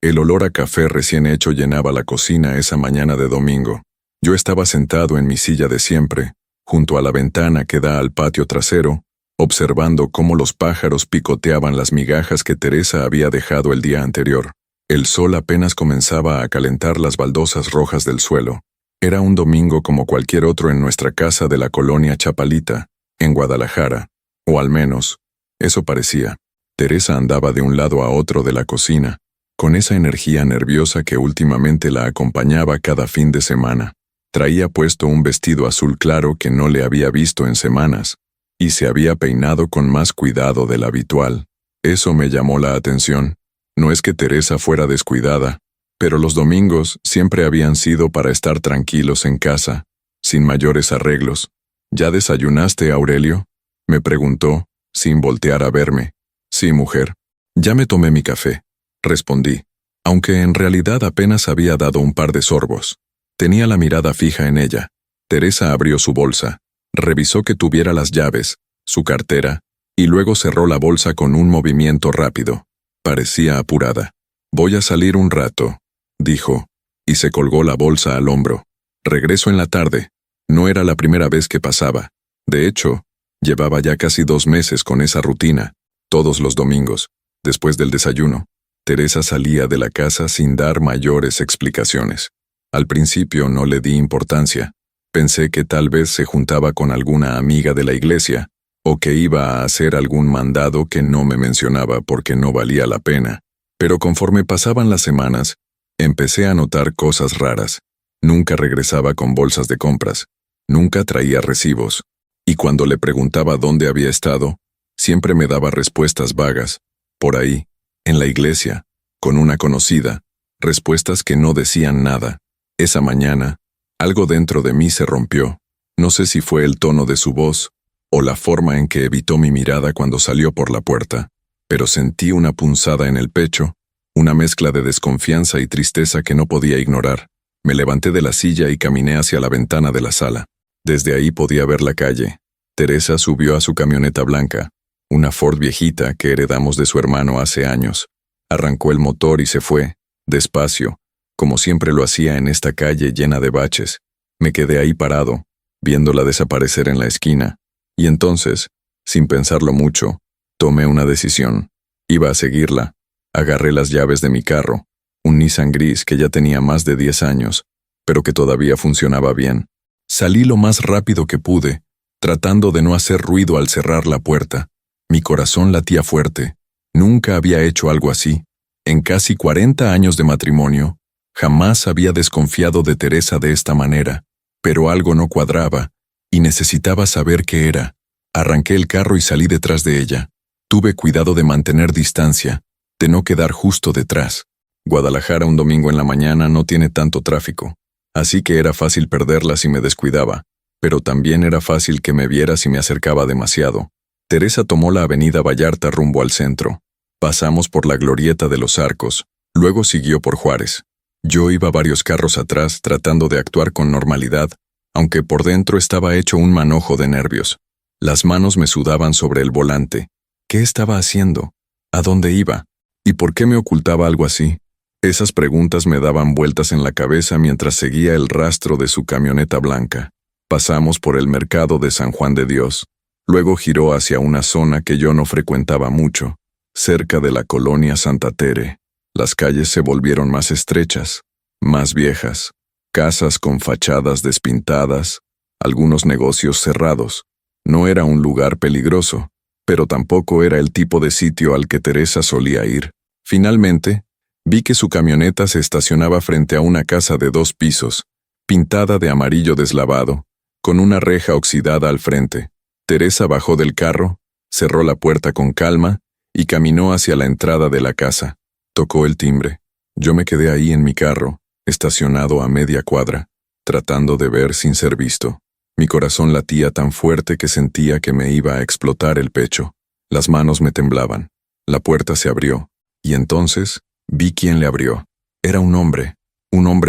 El olor a café recién hecho llenaba la cocina esa mañana de domingo. Yo estaba sentado en mi silla de siempre, junto a la ventana que da al patio trasero, observando cómo los pájaros picoteaban las migajas que Teresa había dejado el día anterior. El sol apenas comenzaba a calentar las baldosas rojas del suelo. Era un domingo como cualquier otro en nuestra casa de la colonia Chapalita, en Guadalajara, o al menos, eso parecía. Teresa andaba de un lado a otro de la cocina, con esa energía nerviosa que últimamente la acompañaba cada fin de semana. Traía puesto un vestido azul claro que no le había visto en semanas, y se había peinado con más cuidado del habitual. Eso me llamó la atención. No es que Teresa fuera descuidada, pero los domingos siempre habían sido para estar tranquilos en casa, sin mayores arreglos. ¿Ya desayunaste, Aurelio?, me preguntó, sin voltear a verme. Sí, mujer. Ya me tomé mi café, respondí, aunque en realidad apenas había dado un par de sorbos. Tenía la mirada fija en ella. Teresa abrió su bolsa, revisó que tuviera las llaves, su cartera, y luego cerró la bolsa con un movimiento rápido. Parecía apurada. Voy a salir un rato, dijo, y se colgó la bolsa al hombro. Regreso en la tarde. No era la primera vez que pasaba. De hecho, llevaba ya casi 2 meses con esa rutina. Todos los domingos, después del desayuno, Teresa salía de la casa sin dar mayores explicaciones. Al principio no le di importancia. Pensé que tal vez se juntaba con alguna amiga de la iglesia, o que iba a hacer algún mandado que no me mencionaba porque no valía la pena. Pero conforme pasaban las semanas, empecé a notar cosas raras. Nunca regresaba con bolsas de compras, nunca traía recibos, y cuando le preguntaba dónde había estado, siempre me daba respuestas vagas. Por ahí, en la iglesia, con una conocida, respuestas que no decían nada. Esa mañana, algo dentro de mí se rompió. No sé si fue el tono de su voz, o la forma en que evitó mi mirada cuando salió por la puerta, pero sentí una punzada en el pecho, una mezcla de desconfianza y tristeza que no podía ignorar. Me levanté de la silla y caminé hacia la ventana de la sala. Desde ahí podía ver la calle. Teresa subió a su camioneta blanca, una Ford viejita que heredamos de su hermano hace años. Arrancó el motor y se fue, despacio, como siempre lo hacía en esta calle llena de baches. Me quedé ahí parado, viéndola desaparecer en la esquina, y entonces, sin pensarlo mucho, tomé una decisión. Iba a seguirla. Agarré las llaves de mi carro, un Nissan gris que ya tenía más de 10 años, pero que todavía funcionaba bien. Salí lo más rápido que pude, tratando de no hacer ruido al cerrar la puerta. Mi corazón latía fuerte. Nunca había hecho algo así. En casi 40 años de matrimonio, jamás había desconfiado de Teresa de esta manera, pero algo no cuadraba, y necesitaba saber qué era. Arranqué el carro y salí detrás de ella. Tuve cuidado de mantener distancia, de no quedar justo detrás. Guadalajara un domingo en la mañana no tiene tanto tráfico, así que era fácil perderla si me descuidaba, pero también era fácil que me viera si me acercaba demasiado. Teresa tomó la avenida Vallarta rumbo al centro. Pasamos por la glorieta de los Arcos, luego siguió por Juárez. Yo iba varios carros atrás tratando de actuar con normalidad, aunque por dentro estaba hecho un manojo de nervios. Las manos me sudaban sobre el volante. ¿Qué estaba haciendo? ¿A dónde iba? ¿Y por qué me ocultaba algo así? Esas preguntas me daban vueltas en la cabeza mientras seguía el rastro de su camioneta blanca. Pasamos por el mercado de San Juan de Dios. Luego giró hacia una zona que yo no frecuentaba mucho, cerca de la colonia Santa Tere. Las calles se volvieron más estrechas, más viejas, casas con fachadas despintadas, algunos negocios cerrados. No era un lugar peligroso, pero tampoco era el tipo de sitio al que Teresa solía ir. Finalmente, vi que su camioneta se estacionaba frente a una casa de 2 pisos, pintada de amarillo deslavado, con una reja oxidada al frente. Teresa bajó del carro, cerró la puerta con calma y caminó hacia la entrada de la casa. Tocó el timbre. Yo me quedé ahí en mi carro, estacionado a media cuadra, tratando de ver sin ser visto. Mi corazón latía tan fuerte que sentía que me iba a explotar el pecho. Las manos me temblaban. La puerta se abrió, y entonces vi quién le abrió. Era un hombre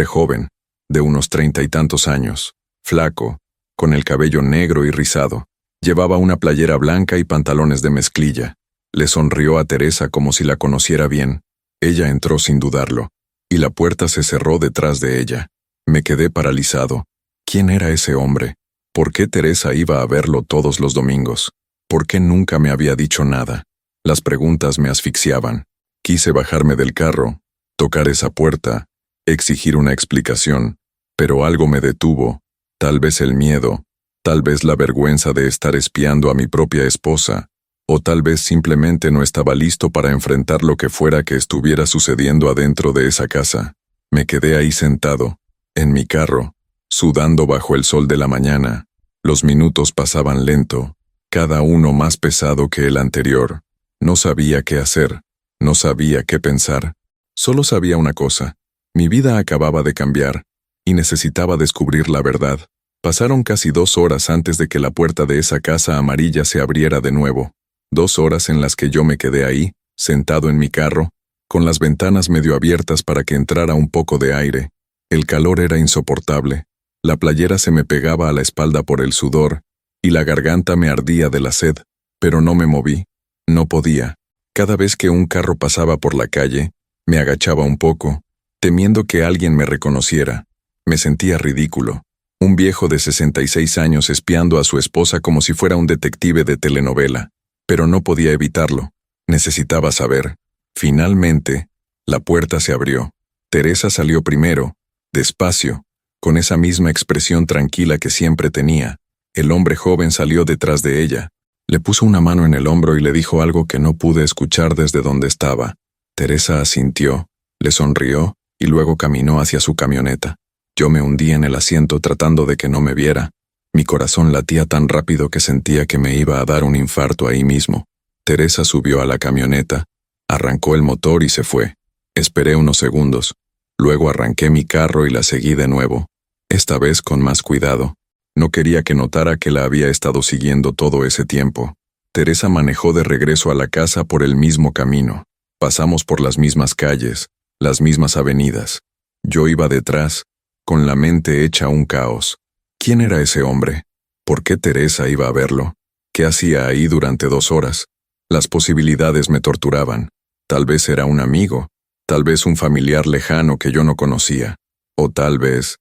joven, de unos 30 y tantos años, flaco, con el cabello negro y rizado. Llevaba una playera blanca y pantalones de mezclilla. Le sonrió a Teresa como si la conociera bien. Ella entró sin dudarlo, y la puerta se cerró detrás de ella. Me quedé paralizado. ¿Quién era ese hombre? ¿Por qué Teresa iba a verlo todos los domingos? ¿Por qué nunca me había dicho nada? Las preguntas me asfixiaban. Quise bajarme del carro, tocar esa puerta, exigir una explicación, pero algo me detuvo, tal vez el miedo, tal vez la vergüenza de estar espiando a mi propia esposa, o tal vez simplemente no estaba listo para enfrentar lo que fuera que estuviera sucediendo adentro de esa casa. Me quedé ahí sentado, en mi carro, sudando bajo el sol de la mañana. Los minutos pasaban lento, cada uno más pesado que el anterior. No sabía qué hacer, no sabía qué pensar. Solo sabía una cosa: mi vida acababa de cambiar, y necesitaba descubrir la verdad. Pasaron casi 2 horas antes de que la puerta de esa casa amarilla se abriera de nuevo. 2 horas en las que yo me quedé ahí, sentado en mi carro, con las ventanas medio abiertas para que entrara un poco de aire. El calor era insoportable. La playera se me pegaba a la espalda por el sudor, y la garganta me ardía de la sed, pero no me moví. No podía. Cada vez que un carro pasaba por la calle, me agachaba un poco, temiendo que alguien me reconociera. Me sentía ridículo. Un viejo de 66 años espiando a su esposa como si fuera un detective de telenovela. Pero no podía evitarlo. Necesitaba saber. Finalmente, la puerta se abrió. Teresa salió primero, despacio, con esa misma expresión tranquila que siempre tenía. El hombre joven salió detrás de ella. Le puso una mano en el hombro y le dijo algo que no pude escuchar desde donde estaba. Teresa asintió, le sonrió y luego caminó hacia su camioneta. Yo me hundí en el asiento tratando de que no me viera. Mi corazón latía tan rápido que sentía que me iba a dar un infarto ahí mismo. Teresa subió a la camioneta, arrancó el motor y se fue. Esperé unos segundos. Luego arranqué mi carro y la seguí de nuevo, esta vez con más cuidado. No quería que notara que la había estado siguiendo todo ese tiempo. Teresa manejó de regreso a la casa por el mismo camino. Pasamos por las mismas calles, las mismas avenidas. Yo iba detrás, con la mente hecha un caos. ¿Quién era ese hombre? ¿Por qué Teresa iba a verlo? ¿Qué hacía ahí durante 2 horas? Las posibilidades me torturaban. Tal vez era un amigo, tal vez un familiar lejano que yo no conocía, o tal vez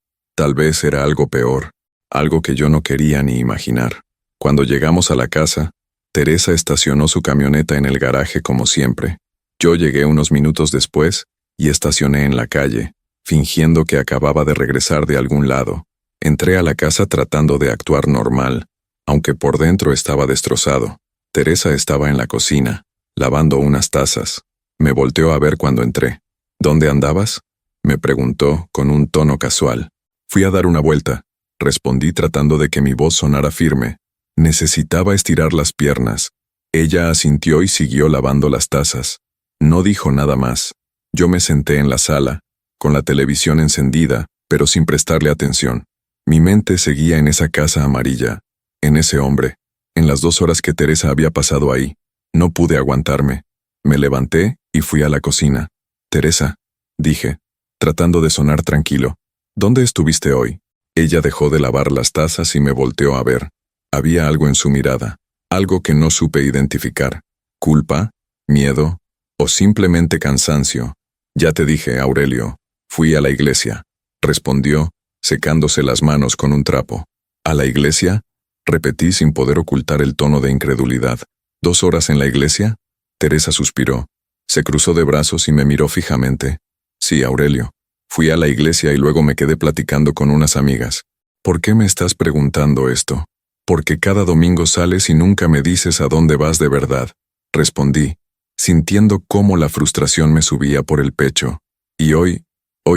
era algo peor, algo que yo no quería ni imaginar. Cuando llegamos a la casa, Teresa estacionó su camioneta en el garaje como siempre. Yo llegué unos minutos después y estacioné en la calle, fingiendo que acababa de regresar de algún lado. Entré a la casa tratando de actuar normal, aunque por dentro estaba destrozado. Teresa estaba en la cocina, lavando unas tazas. Me volteó a ver cuando entré. ¿Dónde andabas?, me preguntó con un tono casual. Fui a dar una vuelta, respondí tratando de que mi voz sonara firme. Necesitaba estirar las piernas. Ella asintió y siguió lavando las tazas. No dijo nada más. Yo me senté en la sala, con la televisión encendida, pero sin prestarle atención. Mi mente seguía en esa casa amarilla, en ese hombre, en las 2 horas que Teresa había pasado ahí. No pude aguantarme. Me levanté y fui a la cocina. Teresa, dije, tratando de sonar tranquilo, ¿dónde estuviste hoy? Ella dejó de lavar las tazas y me volteó a ver. Había algo en su mirada, algo que no supe identificar. ¿Culpa? ¿Miedo? ¿O simplemente cansancio? Ya te dije, Aurelio, fui a la iglesia, respondió, secándose las manos con un trapo. ¿A la iglesia?, repetí sin poder ocultar el tono de incredulidad. ¿2 horas en la iglesia? Teresa suspiró. Se cruzó de brazos y me miró fijamente. Sí, Aurelio. Fui a la iglesia y luego me quedé platicando con unas amigas. ¿Por qué me estás preguntando esto? Porque cada domingo sales y nunca me dices a dónde vas de verdad, respondí, sintiendo cómo la frustración me subía por el pecho. Y hoy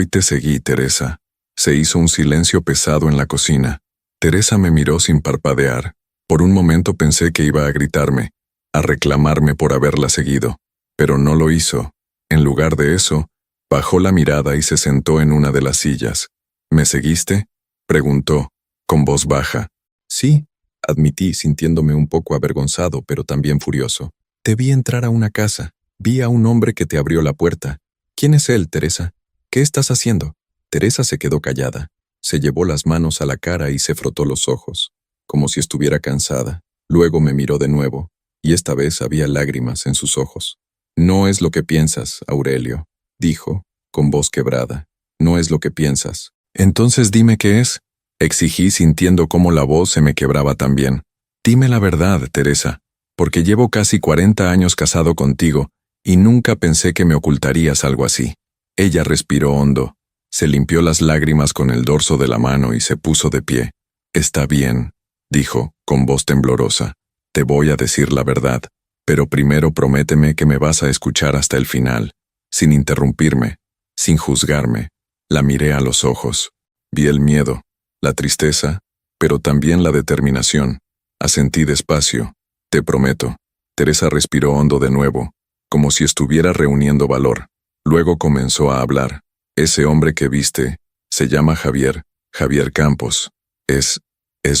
te seguí, Teresa. Se hizo un silencio pesado en la cocina. Teresa me miró sin parpadear. Por un momento pensé que iba a gritarme, a reclamarme por haberla seguido, pero no lo hizo. En lugar de eso, bajó la mirada y se sentó en una de las sillas. ¿Me seguiste?, preguntó, con voz baja. Sí, admití, sintiéndome un poco avergonzado, pero también furioso. Te vi entrar a una casa. Vi a un hombre que te abrió la puerta. ¿Quién es él, Teresa? ¿Qué estás haciendo? Teresa se quedó callada. Se llevó las manos a la cara y se frotó los ojos, como si estuviera cansada. Luego me miró de nuevo, y esta vez había lágrimas en sus ojos. No es lo que piensas, Aurelio. dijo, con voz quebrada. No es lo que piensas. Entonces dime qué es. Exigí sintiendo cómo la voz se me quebraba también. Dime la verdad, Teresa, porque llevo casi 40 años casado contigo y nunca pensé que me ocultarías algo así. Ella respiró hondo, se limpió las lágrimas con el dorso de la mano y se puso de pie. Está bien, dijo, con voz temblorosa. Te voy a decir la verdad, pero primero prométeme que me vas a escuchar hasta el final, sin interrumpirme, sin juzgarme. La miré a los ojos. Vi el miedo, la tristeza, pero también la determinación. Asentí despacio. Te prometo. Teresa respiró hondo de nuevo, como si estuviera reuniendo valor. Luego comenzó a hablar. Ese hombre que viste, se llama Javier, Javier Campos. Es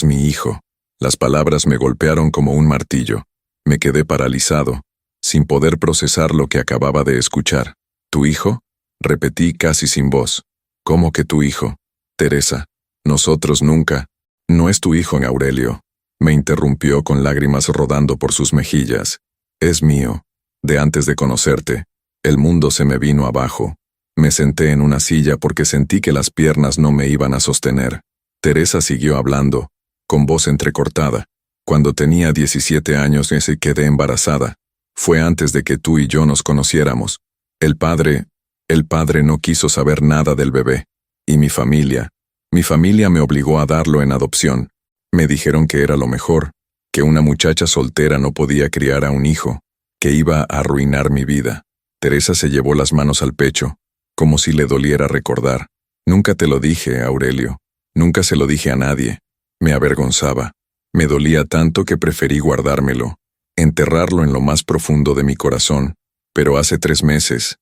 mi hijo. Las palabras me golpearon como un martillo. Me quedé paralizado, sin poder procesar lo que acababa de escuchar. ¿Tu hijo? Repetí casi sin voz. ¿Cómo que tu hijo? Teresa, nosotros nunca. No es tu hijo, Aurelio. Me interrumpió con lágrimas rodando por sus mejillas. Es mío. De antes de conocerte, el mundo se me vino abajo. Me senté en una silla porque sentí que las piernas no me iban a sostener. Teresa siguió hablando, con voz entrecortada. Cuando tenía 17 años y quedé embarazada. Fue antes de que tú y yo nos conociéramos. El padre no quiso saber nada del bebé. Y mi familia me obligó a darlo en adopción. Me dijeron que era lo mejor, que una muchacha soltera no podía criar a un hijo, que iba a arruinar mi vida. Teresa se llevó las manos al pecho, como si le doliera recordar. Nunca te lo dije, Aurelio. Nunca se lo dije a nadie. Me avergonzaba. Me dolía tanto que preferí guardármelo, enterrarlo en lo más profundo de mi corazón. Pero hace 3 meses,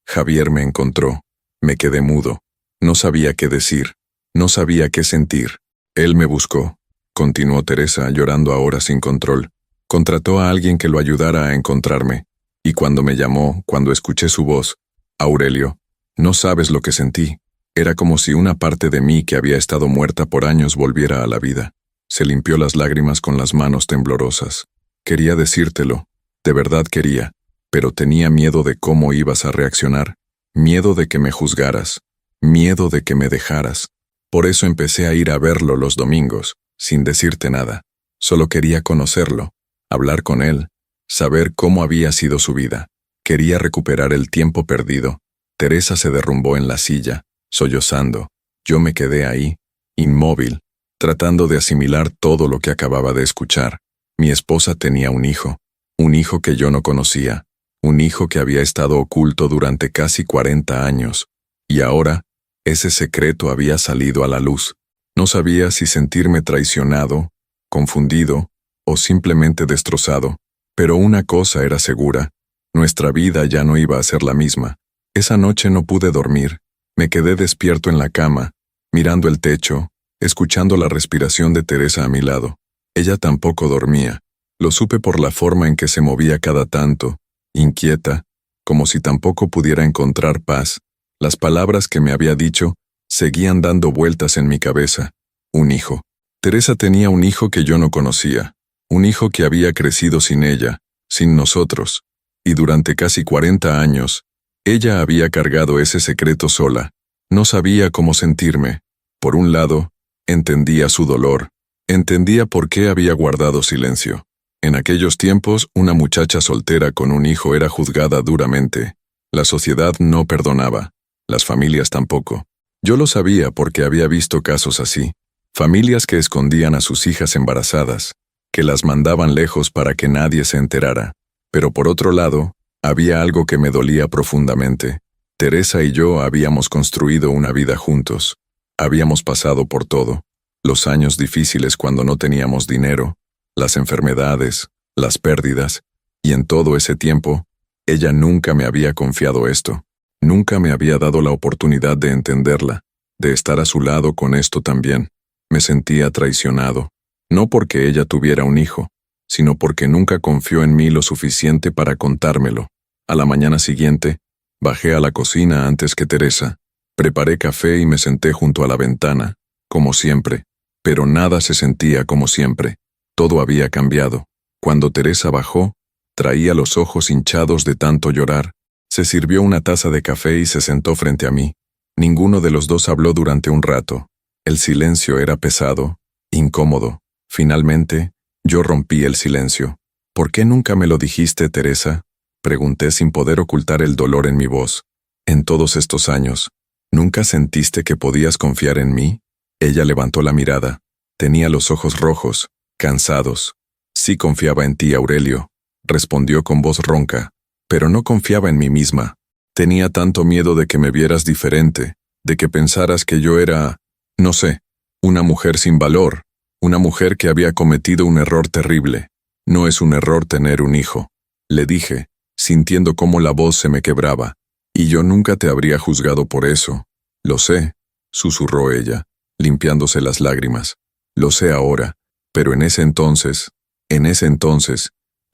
Javier me encontró. Me quedé mudo. No sabía qué decir. No sabía qué sentir. Él me buscó, continuó Teresa, llorando ahora sin control. Contrató a alguien que lo ayudara a encontrarme. Y cuando me llamó, cuando escuché su voz, Aurelio, no sabes lo que sentí. Era como si una parte de mí que había estado muerta por años volviera a la vida. Se limpió las lágrimas con las manos temblorosas. Quería decírtelo, de verdad quería, pero tenía miedo de cómo ibas a reaccionar, miedo de que me juzgaras, miedo de que me dejaras. Por eso empecé a ir a verlo los domingos, sin decirte nada. Solo quería conocerlo, hablar con él, saber cómo había sido su vida. Quería recuperar el tiempo perdido. Teresa se derrumbó en la silla, sollozando. Yo me quedé ahí, inmóvil, tratando de asimilar todo lo que acababa de escuchar. Mi esposa tenía un hijo que yo no conocía, un hijo que había estado oculto durante casi 40 años, y ahora, ese secreto había salido a la luz. No sabía si sentirme traicionado, confundido, o simplemente destrozado, pero una cosa era segura, nuestra vida ya no iba a ser la misma. Esa noche no pude dormir, me quedé despierto en la cama, mirando el techo, escuchando la respiración de Teresa a mi lado. Ella tampoco dormía, lo supe por la forma en que se movía cada tanto, inquieta, como si tampoco pudiera encontrar paz. Las palabras que me había dicho seguían dando vueltas en mi cabeza. Un hijo. Teresa tenía un hijo que yo no conocía, un hijo que había crecido sin ella, sin nosotros, y durante casi 40 años, ella había cargado ese secreto sola. No sabía cómo sentirme. Por un lado, entendía su dolor, entendía por qué había guardado silencio. En aquellos tiempos, una muchacha soltera con un hijo era juzgada duramente. La sociedad no perdonaba. Las familias tampoco. Yo lo sabía porque había visto casos así. Familias que escondían a sus hijas embarazadas, que las mandaban lejos para que nadie se enterara. Pero por otro lado, había algo que me dolía profundamente. Teresa y yo habíamos construido una vida juntos. Habíamos pasado por todo. Los años difíciles cuando no teníamos dinero, las enfermedades, las pérdidas, y en todo ese tiempo, ella nunca me había confiado esto. Nunca me había dado la oportunidad de entenderla, de estar a su lado con esto también. Me sentía traicionado, no porque ella tuviera un hijo, sino porque nunca confió en mí lo suficiente para contármelo. A la mañana siguiente, bajé a la cocina antes que Teresa, preparé café y me senté junto a la ventana, como siempre, pero nada se sentía como siempre. Todo había cambiado. Cuando Teresa bajó, traía los ojos hinchados de tanto llorar. Se sirvió una taza de café y se sentó frente a mí. Ninguno de los dos habló durante un rato. El silencio era pesado, incómodo. Finalmente, yo rompí el silencio. ¿Por qué nunca me lo dijiste, Teresa? Pregunté sin poder ocultar el dolor en mi voz. En todos estos años, ¿nunca sentiste que podías confiar en mí? Ella levantó la mirada. Tenía los ojos rojos, cansados. Sí confiaba en ti, Aurelio, respondió con voz ronca, pero no confiaba en mí misma. Tenía tanto miedo de que me vieras diferente, de que pensaras que yo era, no sé, una mujer sin valor, una mujer que había cometido un error terrible. No es un error tener un hijo, le dije, sintiendo cómo la voz se me quebraba, y yo nunca te habría juzgado por eso. Lo sé, susurró ella, limpiándose las lágrimas. Lo sé ahora, pero en ese entonces,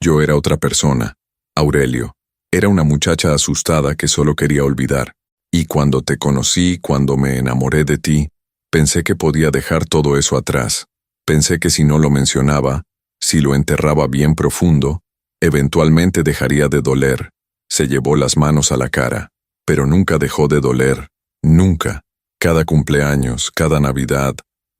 yo era otra persona, Aurelio. Era una muchacha asustada que solo quería olvidar. Y cuando te conocí, cuando me enamoré de ti, pensé que podía dejar todo eso atrás. Pensé que si no lo mencionaba, si lo enterraba bien profundo, eventualmente dejaría de doler. Se llevó las manos a la cara, pero nunca dejó de doler, nunca. Cada cumpleaños, cada Navidad,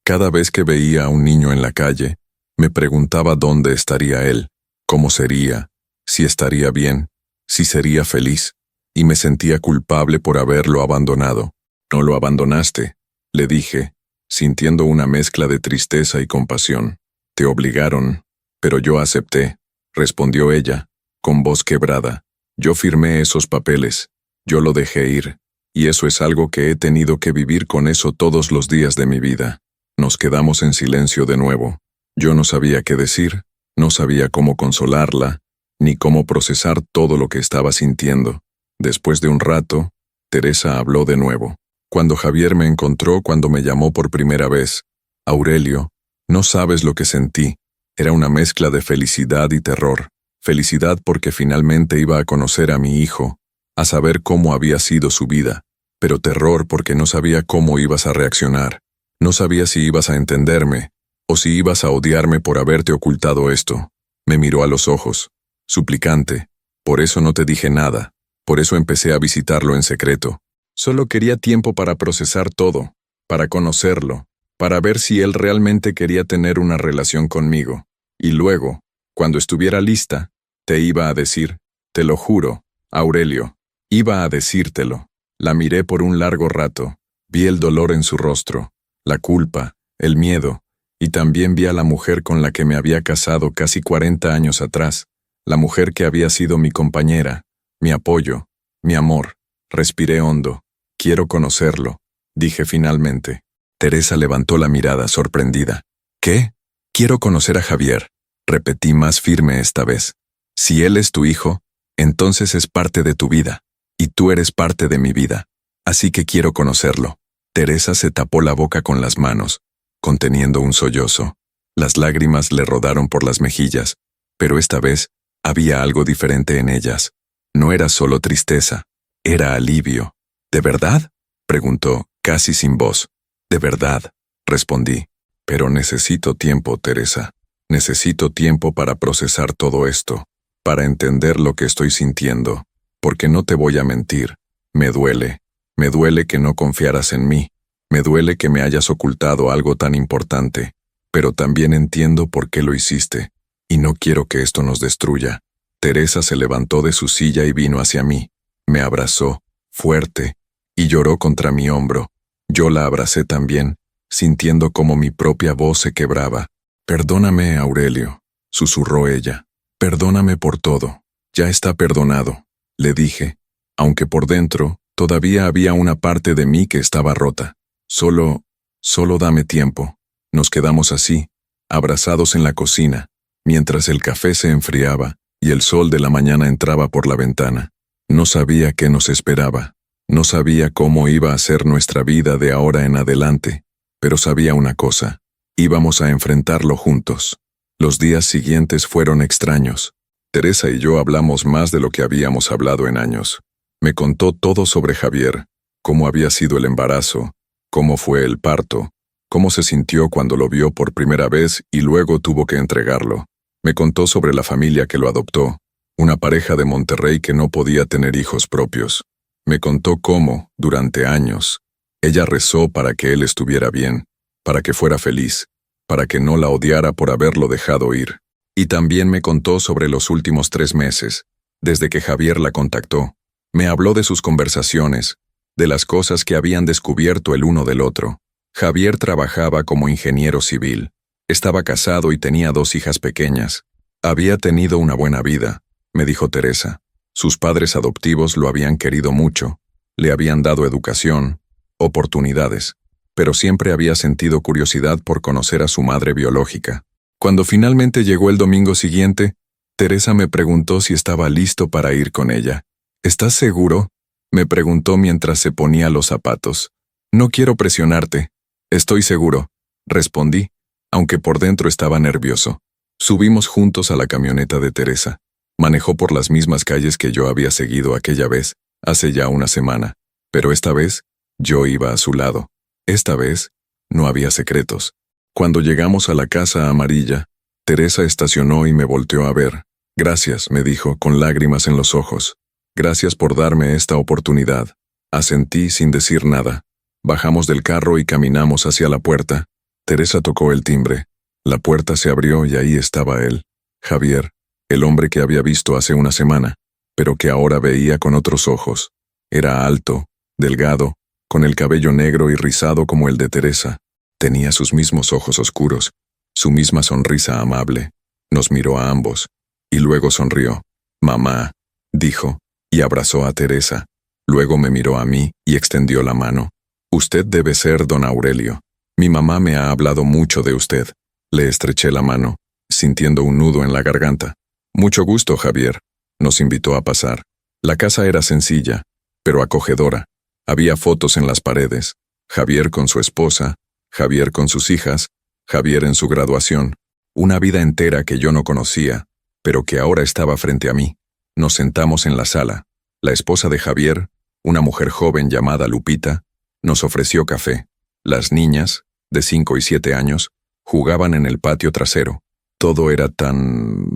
cada vez que veía a un niño en la calle, me preguntaba dónde estaría él, cómo sería, si estaría bien, si sería feliz, y me sentía culpable por haberlo abandonado. No lo abandonaste, le dije, sintiendo una mezcla de tristeza y compasión. Te obligaron, pero yo acepté, respondió ella, con voz quebrada. Yo firmé esos papeles, yo lo dejé ir, y eso es algo que he tenido que vivir con eso todos los días de mi vida. Nos quedamos en silencio de nuevo. Yo no sabía qué decir, no sabía cómo consolarla, ni cómo procesar todo lo que estaba sintiendo. Después de un rato, Teresa habló de nuevo. Cuando Javier me encontró, cuando me llamó por primera vez, Aurelio, no sabes lo que sentí. Era una mezcla de felicidad y terror. Felicidad porque finalmente iba a conocer a mi hijo, a saber cómo había sido su vida, pero terror porque no sabía cómo ibas a reaccionar. No sabía si ibas a entenderme, o si ibas a odiarme por haberte ocultado esto. Me miró a los ojos, suplicante. Por eso no te dije nada, por eso empecé a visitarlo en secreto. Solo quería tiempo para procesar todo, para conocerlo, para ver si él realmente quería tener una relación conmigo. Y luego, cuando estuviera lista, te iba a decir, te lo juro, Aurelio, iba a decírtelo. La miré por un largo rato, vi el dolor en su rostro, la culpa, el miedo, y también vi a la mujer con la que me había casado casi 40 años atrás, la mujer que había sido mi compañera, mi apoyo, mi amor. Respiré hondo. Quiero conocerlo, dije finalmente. Teresa levantó la mirada sorprendida. ¿Qué? Quiero conocer a Javier, repetí más firme esta vez. Si él es tu hijo, entonces es parte de tu vida, y tú eres parte de mi vida, así que quiero conocerlo. Teresa se tapó la boca con las manos, conteniendo un sollozo. Las lágrimas le rodaron por las mejillas, pero esta vez había algo diferente en ellas. No era solo tristeza, era alivio. ¿De verdad? Preguntó, casi sin voz. De verdad, respondí. Pero necesito tiempo, Teresa. Necesito tiempo para procesar todo esto, para entender lo que estoy sintiendo, porque no te voy a mentir. Me duele que no confiaras en mí, me duele que me hayas ocultado algo tan importante, pero también entiendo por qué lo hiciste, y no quiero que esto nos destruya. Teresa se levantó de su silla y vino hacia mí, me abrazó, fuerte, y lloró contra mi hombro. Yo la abracé también, sintiendo como mi propia voz se quebraba. Perdóname, Aurelio, susurró ella. Perdóname por todo. Ya está perdonado, le dije, aunque por dentro todavía había una parte de mí que estaba rota. Solo dame tiempo. Nos quedamos así, abrazados en la cocina, mientras el café se enfriaba y el sol de la mañana entraba por la ventana. No sabía qué nos esperaba. No sabía cómo iba a ser nuestra vida de ahora en adelante, pero sabía una cosa. Íbamos a enfrentarlo juntos. Los días siguientes fueron extraños. Teresa y yo hablamos más de lo que habíamos hablado en años. Me contó todo sobre Javier, cómo había sido el embarazo, cómo fue el parto, cómo se sintió cuando lo vio por primera vez y luego tuvo que entregarlo. Me contó sobre la familia que lo adoptó, una pareja de Monterrey que no podía tener hijos propios. Me contó cómo, durante años, ella rezó para que él estuviera bien, para que fuera feliz, para que no la odiara por haberlo dejado ir. Y también me contó sobre los últimos 3 meses, desde que Javier la contactó. Me habló de sus conversaciones, de las cosas que habían descubierto el uno del otro. Javier trabajaba como ingeniero civil. Estaba casado y tenía 2 hijas pequeñas. Había tenido una buena vida, me dijo Teresa. Sus padres adoptivos lo habían querido mucho, le habían dado educación, oportunidades, pero siempre había sentido curiosidad por conocer a su madre biológica. Cuando finalmente llegó el domingo siguiente, Teresa me preguntó si estaba listo para ir con ella. ¿Estás seguro?, me preguntó mientras se ponía los zapatos. No quiero presionarte. Estoy seguro, respondí, aunque por dentro estaba nervioso. Subimos juntos a la camioneta de Teresa. Manejó por las mismas calles que yo había seguido aquella vez, hace ya una semana, pero esta vez, yo iba a su lado. Esta vez, no había secretos. Cuando llegamos a la casa amarilla, Teresa estacionó y me volteó a ver. Gracias, me dijo, con lágrimas en los ojos. Gracias por darme esta oportunidad. Asentí sin decir nada. Bajamos del carro y caminamos hacia la puerta. Teresa tocó el timbre. La puerta se abrió y ahí estaba él, Javier, el hombre que había visto hace una semana, pero que ahora veía con otros ojos. Era alto, delgado, con el cabello negro y rizado como el de Teresa. Tenía sus mismos ojos oscuros, su misma sonrisa amable. Nos miró a ambos, y luego sonrió. «Mamá», dijo, y abrazó a Teresa. Luego me miró a mí y extendió la mano. «Usted debe ser don Aurelio. Mi mamá me ha hablado mucho de usted». Le estreché la mano, sintiendo un nudo en la garganta. «Mucho gusto, Javier». Nos invitó a pasar. La casa era sencilla, pero acogedora. Había fotos en las paredes. Javier con su esposa, Javier con sus hijas, Javier en su graduación. Una vida entera que yo no conocía, pero que ahora estaba frente a mí. Nos sentamos en la sala. La esposa de Javier, una mujer joven llamada Lupita, nos ofreció café. Las niñas, de 5 y 7 años, jugaban en el patio trasero. Todo era tan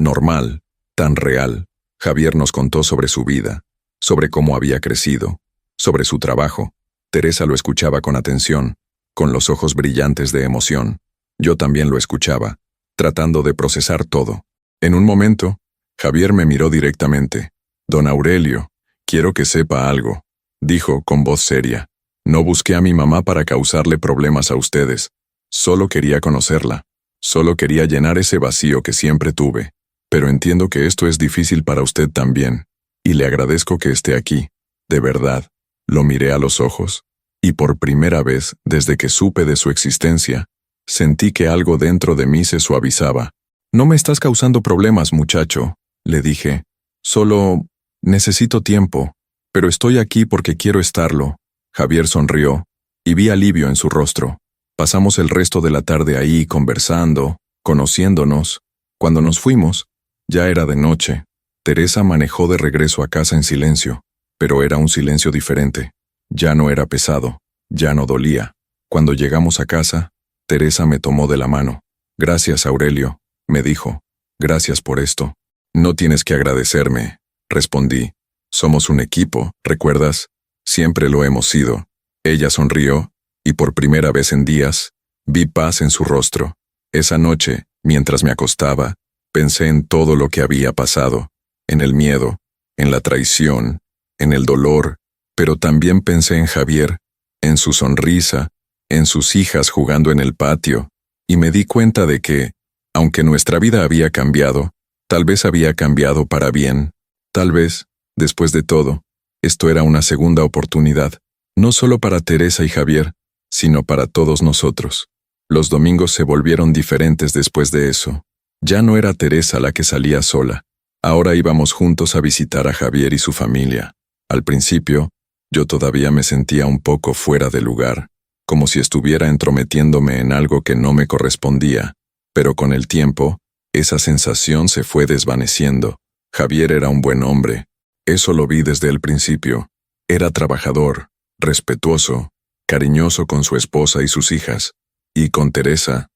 normal, tan real. Javier nos contó sobre su vida, sobre cómo había crecido, sobre su trabajo. Teresa lo escuchaba con atención, con los ojos brillantes de emoción. Yo también lo escuchaba, tratando de procesar todo. En un momento, Javier me miró directamente. «Don Aurelio, quiero que sepa algo», dijo con voz seria. «No busqué a mi mamá para causarle problemas a ustedes. Solo quería conocerla. Solo quería llenar ese vacío que siempre tuve. Pero entiendo que esto es difícil para usted también. Y le agradezco que esté aquí. De verdad». Lo miré a los ojos, y por primera vez desde que supe de su existencia, sentí que algo dentro de mí se suavizaba. «No me estás causando problemas, muchacho», le dije. «Solo necesito tiempo, pero estoy aquí porque quiero estarlo». Javier sonrió, y vi alivio en su rostro. Pasamos el resto de la tarde ahí conversando, conociéndonos. Cuando nos fuimos, ya era de noche. Teresa manejó de regreso a casa en silencio, pero era un silencio diferente. Ya no era pesado, ya no dolía. Cuando llegamos a casa, Teresa me tomó de la mano. «Gracias, Aurelio», me dijo. «Gracias por esto». «No tienes que agradecerme», respondí. «Somos un equipo, ¿recuerdas? Siempre lo hemos sido». Ella sonrió, y por primera vez en días, vi paz en su rostro. Esa noche, mientras me acostaba, pensé en todo lo que había pasado, en el miedo, en la traición, en el dolor, pero también pensé en Javier, en su sonrisa, en sus hijas jugando en el patio, y me di cuenta de que, aunque nuestra vida había cambiado, tal vez había cambiado para bien. Tal vez, después de todo, esto era una segunda oportunidad, no solo para Teresa y Javier, sino para todos nosotros. Los domingos se volvieron diferentes después de eso. Ya no era Teresa la que salía sola. Ahora íbamos juntos a visitar a Javier y su familia. Al principio, yo todavía me sentía un poco fuera de lugar, como si estuviera entrometiéndome en algo que no me correspondía, pero con el tiempo, esa sensación se fue desvaneciendo. Javier era un buen hombre. Eso lo vi desde el principio. Era trabajador, respetuoso, cariñoso con su esposa y sus hijas. Y con Teresa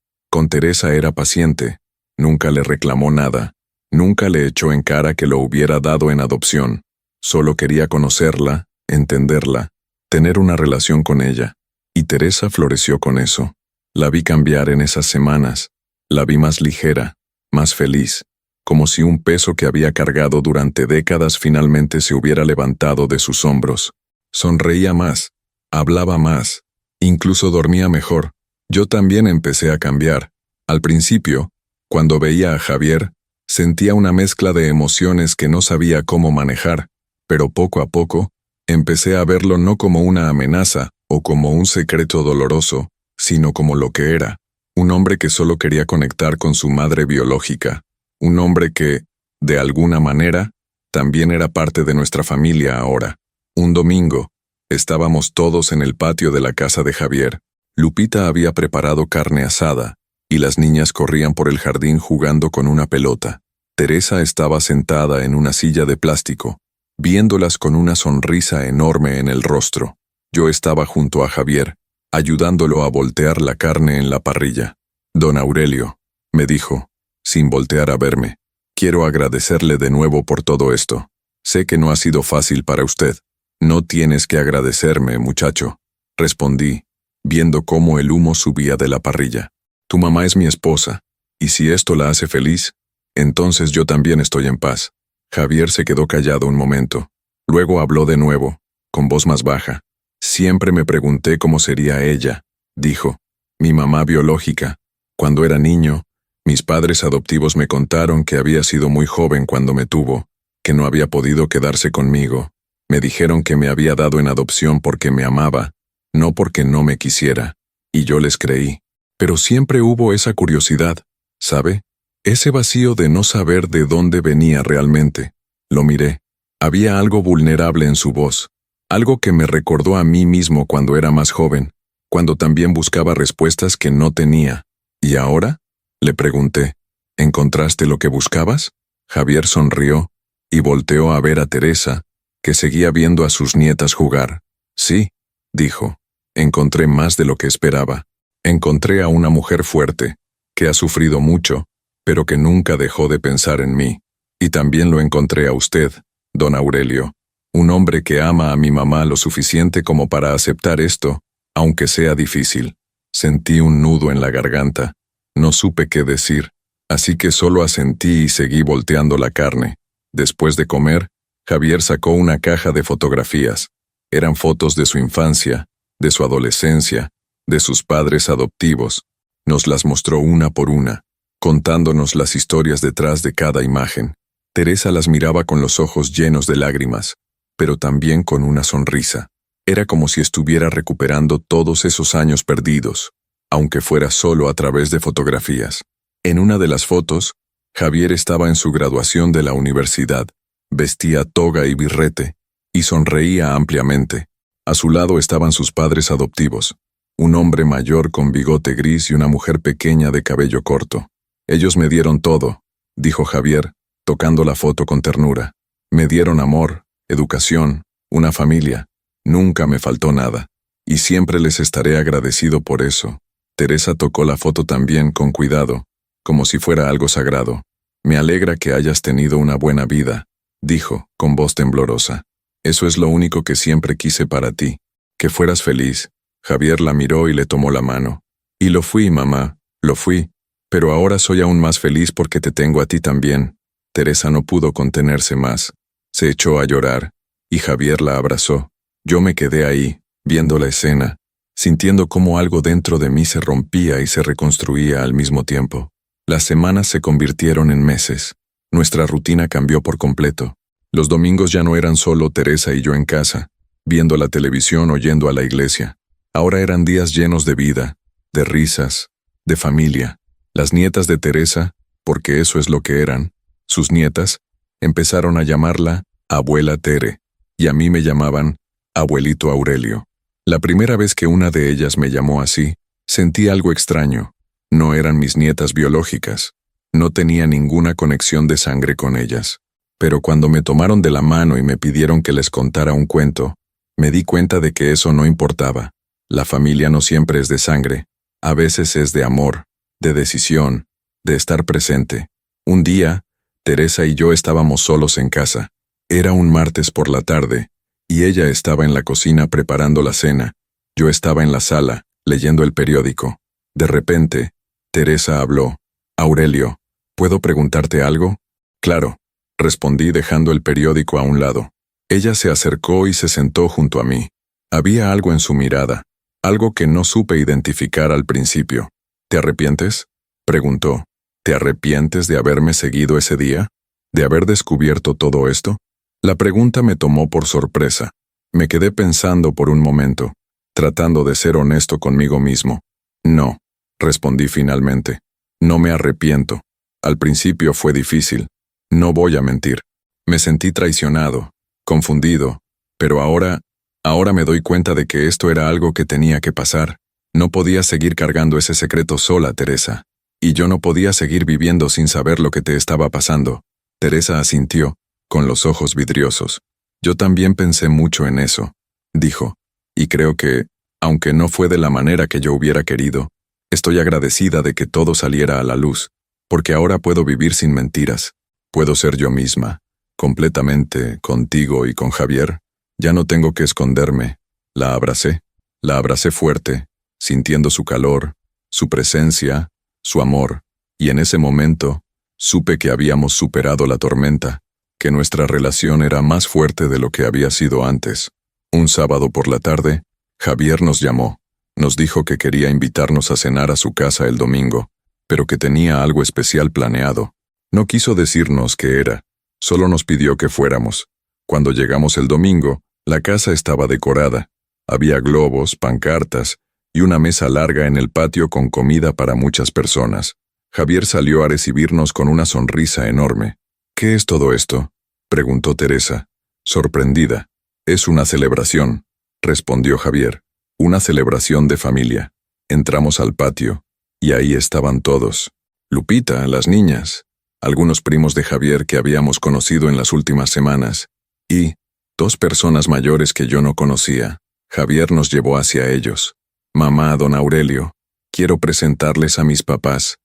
era paciente. Nunca le reclamó nada. Nunca le echó en cara que lo hubiera dado en adopción. Solo quería conocerla, entenderla, tener una relación con ella. Y Teresa floreció con eso. La vi cambiar en esas semanas. La vi más ligera, más feliz, como si un peso que había cargado durante décadas finalmente se hubiera levantado de sus hombros. Sonreía más, hablaba más, incluso dormía mejor. Yo también empecé a cambiar. Al principio, cuando veía a Javier, sentía una mezcla de emociones que no sabía cómo manejar, pero poco a poco, empecé a verlo no como una amenaza o como un secreto doloroso, sino como lo que era, un hombre que solo quería conectar con su madre biológica, un hombre que, de alguna manera, también era parte de nuestra familia ahora. Un domingo, estábamos todos en el patio de la casa de Javier. Lupita había preparado carne asada, y las niñas corrían por el jardín jugando con una pelota. Teresa estaba sentada en una silla de plástico, viéndolas con una sonrisa enorme en el rostro. Yo estaba junto a Javier, ayudándolo a voltear la carne en la parrilla. «Don Aurelio», me dijo, sin voltear a verme, «quiero agradecerle de nuevo por todo esto. Sé que no ha sido fácil para usted». «No tienes que agradecerme, muchacho», respondí, viendo cómo el humo subía de la parrilla. «Tu mamá es mi esposa, y si esto la hace feliz, entonces yo también estoy en paz». Javier se quedó callado un momento. Luego habló de nuevo, con voz más baja. «Siempre me pregunté cómo sería ella», dijo, «mi mamá biológica. Cuando era niño, mis padres adoptivos me contaron que había sido muy joven cuando me tuvo, que no había podido quedarse conmigo. Me dijeron que me había dado en adopción porque me amaba, no porque no me quisiera, y yo les creí. Pero siempre hubo esa curiosidad, ¿sabe? Ese vacío de no saber de dónde venía realmente». Lo miré. Había algo vulnerable en su voz, algo que me recordó a mí mismo cuando era más joven, cuando también buscaba respuestas que no tenía. «¿Y ahora?», le pregunté. «¿Encontraste lo que buscabas?». Javier sonrió y volteó a ver a Teresa, que seguía viendo a sus nietas jugar. «Sí», dijo, «encontré más de lo que esperaba. Encontré a una mujer fuerte, que ha sufrido mucho, pero que nunca dejó de pensar en mí. Y también lo encontré a usted, don Aurelio, un hombre que ama a mi mamá lo suficiente como para aceptar esto, aunque sea difícil». Sentí un nudo en la garganta. No supe qué decir, así que solo asentí y seguí volteando la carne. Después de comer, Javier sacó una caja de fotografías. Eran fotos de su infancia, de su adolescencia, de sus padres adoptivos. Nos las mostró una por una, contándonos las historias detrás de cada imagen. Teresa las miraba con los ojos llenos de lágrimas, pero también con una sonrisa. Era como si estuviera recuperando todos esos años perdidos, aunque fuera solo a través de fotografías. En una de las fotos, Javier estaba en su graduación de la universidad. Vestía toga y birrete, y sonreía ampliamente. A su lado estaban sus padres adoptivos, un hombre mayor con bigote gris y una mujer pequeña de cabello corto. «Ellos me dieron todo», dijo Javier, tocando la foto con ternura. «Me dieron amor, educación, una familia. Nunca me faltó nada, y siempre les estaré agradecido por eso». Teresa tocó la foto también con cuidado, como si fuera algo sagrado. «Me alegra que hayas tenido una buena vida», dijo, con voz temblorosa. «Eso es lo único que siempre quise para ti, que fueras feliz». Javier la miró y le tomó la mano. «Y lo fui, mamá, lo fui, pero ahora soy aún más feliz porque te tengo a ti también». Teresa no pudo contenerse más. Se echó a llorar, y Javier la abrazó. Yo me quedé ahí, viendo la escena, sintiendo cómo algo dentro de mí se rompía y se reconstruía al mismo tiempo. Las semanas se convirtieron en meses. Nuestra rutina cambió por completo. Los domingos ya no eran solo Teresa y yo en casa, viendo la televisión o yendo a la iglesia. Ahora eran días llenos de vida, de risas, de familia. Las nietas de Teresa, porque eso es lo que eran, sus nietas, empezaron a llamarla Abuela Tere, y a mí me llamaban Abuelito Aurelio. La primera vez que una de ellas me llamó así, sentí algo extraño. No eran mis nietas biológicas. No tenía ninguna conexión de sangre con ellas. Pero cuando me tomaron de la mano y me pidieron que les contara un cuento, me di cuenta de que eso no importaba. La familia no siempre es de sangre. A veces es de amor, de decisión, de estar presente. Un día, Teresa y yo estábamos solos en casa. Era un martes por la tarde, y ella estaba en la cocina preparando la cena. Yo estaba en la sala, leyendo el periódico. De repente, Teresa habló. «Aurelio, ¿puedo preguntarte algo?» «Claro», respondí dejando el periódico a un lado. Ella se acercó y se sentó junto a mí. Había algo en su mirada, algo que no supe identificar al principio. «¿Te arrepientes?», preguntó. «¿Te arrepientes de haberme seguido ese día? ¿De haber descubierto todo esto?» La pregunta me tomó por sorpresa. Me quedé pensando por un momento, tratando de ser honesto conmigo mismo. «No», respondí finalmente. «No me arrepiento. Al principio fue difícil. No voy a mentir. Me sentí traicionado, confundido, pero ahora me doy cuenta de que esto era algo que tenía que pasar. No podía seguir cargando ese secreto sola, Teresa. Y yo no podía seguir viviendo sin saber lo que te estaba pasando». Teresa asintió, con los ojos vidriosos. «Yo también pensé mucho en eso», dijo, «y creo que, aunque no fue de la manera que yo hubiera querido, estoy agradecida de que todo saliera a la luz, porque ahora puedo vivir sin mentiras. Puedo ser yo misma, completamente, contigo y con Javier. Ya no tengo que esconderme». La abracé fuerte, sintiendo su calor, su presencia, su amor, y en ese momento, supe que habíamos superado la tormenta, que nuestra relación era más fuerte de lo que había sido antes. Un sábado por la tarde, Javier nos llamó. Nos dijo que quería invitarnos a cenar a su casa el domingo, pero que tenía algo especial planeado. No quiso decirnos qué era, solo nos pidió que fuéramos. Cuando llegamos el domingo, la casa estaba decorada. Había globos, pancartas y una mesa larga en el patio con comida para muchas personas. Javier salió a recibirnos con una sonrisa enorme. «¿Qué es todo esto?», preguntó Teresa, sorprendida. «Es una celebración», respondió Javier. «Una celebración de familia». Entramos al patio, y ahí estaban todos. Lupita, las niñas, algunos primos de Javier que habíamos conocido en las últimas semanas, y 2 personas mayores que yo no conocía. Javier nos llevó hacia ellos. «Mamá, don Aurelio, quiero presentarles a mis papás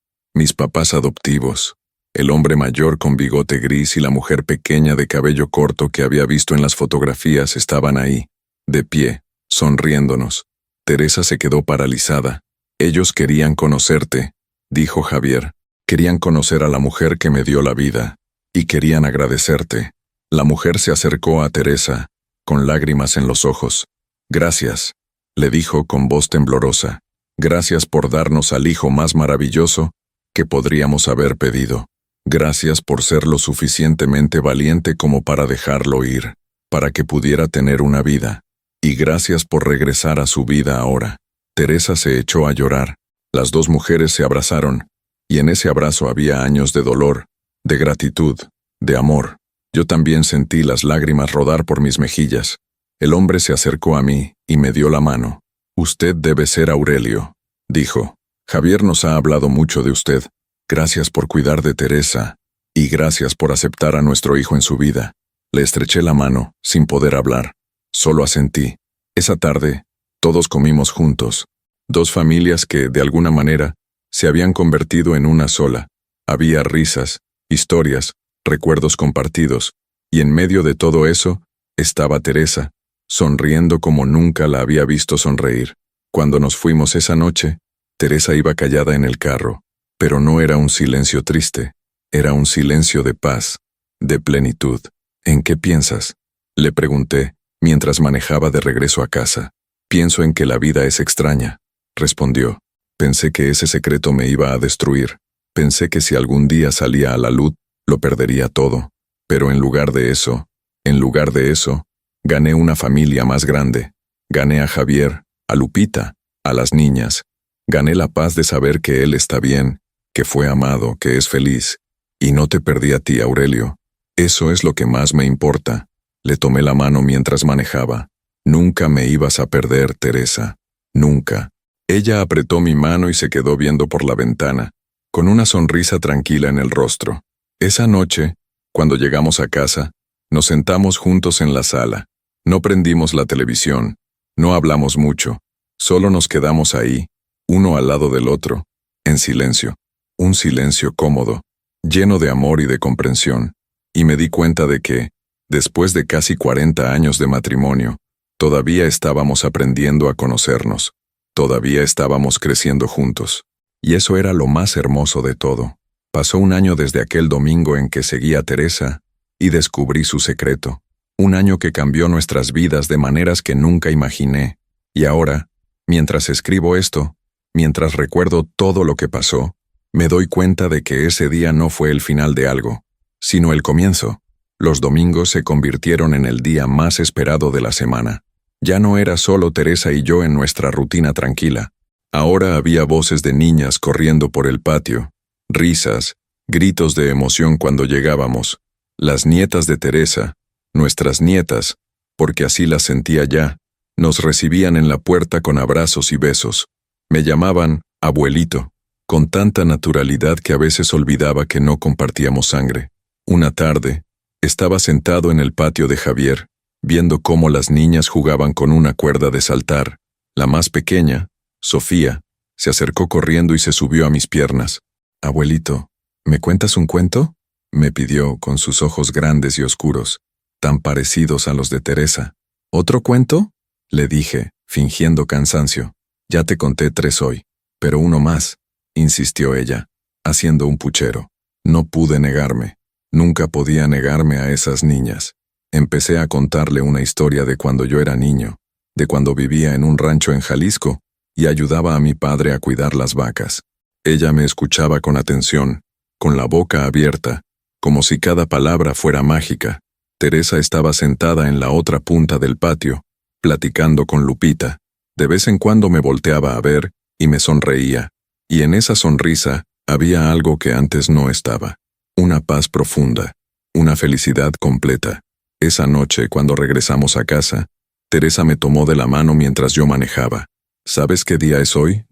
adoptivos». El hombre mayor con bigote gris y la mujer pequeña de cabello corto que había visto en las fotografías estaban ahí, de pie, sonriéndonos. Teresa se quedó paralizada. «Ellos querían conocerte», dijo Javier. «Querían conocer a la mujer que me dio la vida, y querían agradecerte». La mujer se acercó a Teresa, con lágrimas en los ojos. «Gracias», le dijo con voz temblorosa. «Gracias por darnos al hijo más maravilloso que podríamos haber pedido. Gracias por ser lo suficientemente valiente como para dejarlo ir, para que pudiera tener una vida. Y gracias por regresar a su vida ahora». Teresa se echó a llorar. Las 2 mujeres se abrazaron, y en ese abrazo había años de dolor, de gratitud, de amor. Yo también sentí las lágrimas rodar por mis mejillas. El hombre se acercó a mí y me dio la mano. «Usted debe ser Aurelio», dijo. «Javier nos ha hablado mucho de usted. Gracias por cuidar de Teresa, y gracias por aceptar a nuestro hijo en su vida». Le estreché la mano, sin poder hablar. Solo asentí. Esa tarde, todos comimos juntos. 2 familias que, de alguna manera, se habían convertido en una sola. Había risas, historias, recuerdos compartidos, y en medio de todo eso, estaba Teresa, sonriendo como nunca la había visto sonreír. Cuando nos fuimos esa noche, Teresa iba callada en el carro, pero no era un silencio triste, era un silencio de paz, de plenitud. «¿En qué piensas?», le pregunté, mientras manejaba de regreso a casa. «Pienso en que la vida es extraña», respondió. «Pensé que ese secreto me iba a destruir. Pensé que si algún día salía a la luz, lo perdería todo. Pero en lugar de eso, gané una familia más grande. Gané a Javier, a Lupita, a las niñas. Gané la paz de saber que él está bien, que fue amado, que es feliz. Y no te perdí a ti, Aurelio. Eso es lo que más me importa». Le tomé la mano mientras manejaba. «Nunca me ibas a perder, Teresa. Nunca». Ella apretó mi mano y se quedó viendo por la ventana, con una sonrisa tranquila en el rostro. Esa noche, cuando llegamos a casa, nos sentamos juntos en la sala. No prendimos la televisión, no hablamos mucho, solo nos quedamos ahí, uno al lado del otro, en silencio. Un silencio cómodo, lleno de amor y de comprensión, y me di cuenta de que, después de casi 40 años de matrimonio, todavía estábamos aprendiendo a conocernos, todavía estábamos creciendo juntos. Y eso era lo más hermoso de todo. Pasó un año desde aquel domingo en que seguí a Teresa y descubrí su secreto. Un año que cambió nuestras vidas de maneras que nunca imaginé. Y ahora, mientras escribo esto, mientras recuerdo todo lo que pasó, me doy cuenta de que ese día no fue el final de algo, sino el comienzo. Los domingos se convirtieron en el día más esperado de la semana. Ya no era solo Teresa y yo en nuestra rutina tranquila. Ahora había voces de niñas corriendo por el patio, risas, gritos de emoción cuando llegábamos. Las nietas de Teresa, nuestras nietas, porque así las sentía ya, nos recibían en la puerta con abrazos y besos. Me llamaban abuelito, con tanta naturalidad que a veces olvidaba que no compartíamos sangre. Una tarde, estaba sentado en el patio de Javier, viendo cómo las niñas jugaban con una cuerda de saltar. La más pequeña, Sofía, se acercó corriendo y se subió a mis piernas. «Abuelito, ¿me cuentas un cuento?», me pidió con sus ojos grandes y oscuros, tan parecidos a los de Teresa. «¿Otro cuento?», le dije, fingiendo cansancio. «Ya te conté 3 hoy, pero uno más», insistió ella, haciendo un puchero. No pude negarme. Nunca podía negarme a esas niñas. Empecé a contarle una historia de cuando yo era niño, de cuando vivía en un rancho en Jalisco y ayudaba a mi padre a cuidar las vacas. Ella me escuchaba con atención, con la boca abierta, como si cada palabra fuera mágica. Teresa estaba sentada en la otra punta del patio, platicando con Lupita. De vez en cuando me volteaba a ver y me sonreía, y en esa sonrisa había algo que antes no estaba. Una paz profunda, una felicidad completa. Esa noche, cuando regresamos a casa, Teresa me tomó de la mano mientras yo manejaba. «¿Sabes qué día es hoy?»,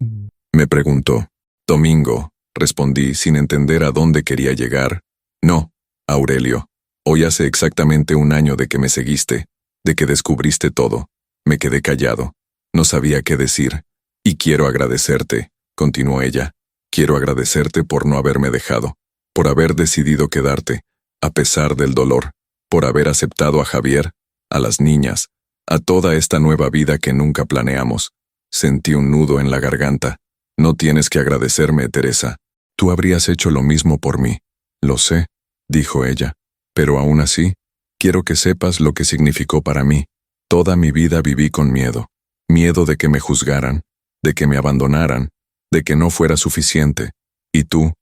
me preguntó. «Domingo», respondí sin entender a dónde quería llegar. «No, Aurelio, hoy hace exactamente un año de que me seguiste, de que descubriste todo». Me quedé callado. No sabía qué decir. «Y quiero agradecerte», continuó ella. «Quiero agradecerte por no haberme dejado, por haber decidido quedarte, a pesar del dolor, por haber aceptado a Javier, a las niñas, a toda esta nueva vida que nunca planeamos». Sentí un nudo en la garganta. «No tienes que agradecerme, Teresa. Tú habrías hecho lo mismo por mí». «Lo sé», dijo ella, «pero aún así, quiero que sepas lo que significó para mí. Toda mi vida viví con miedo. Miedo de que me juzgaran, de que me abandonaran, de que no fuera suficiente. Y tú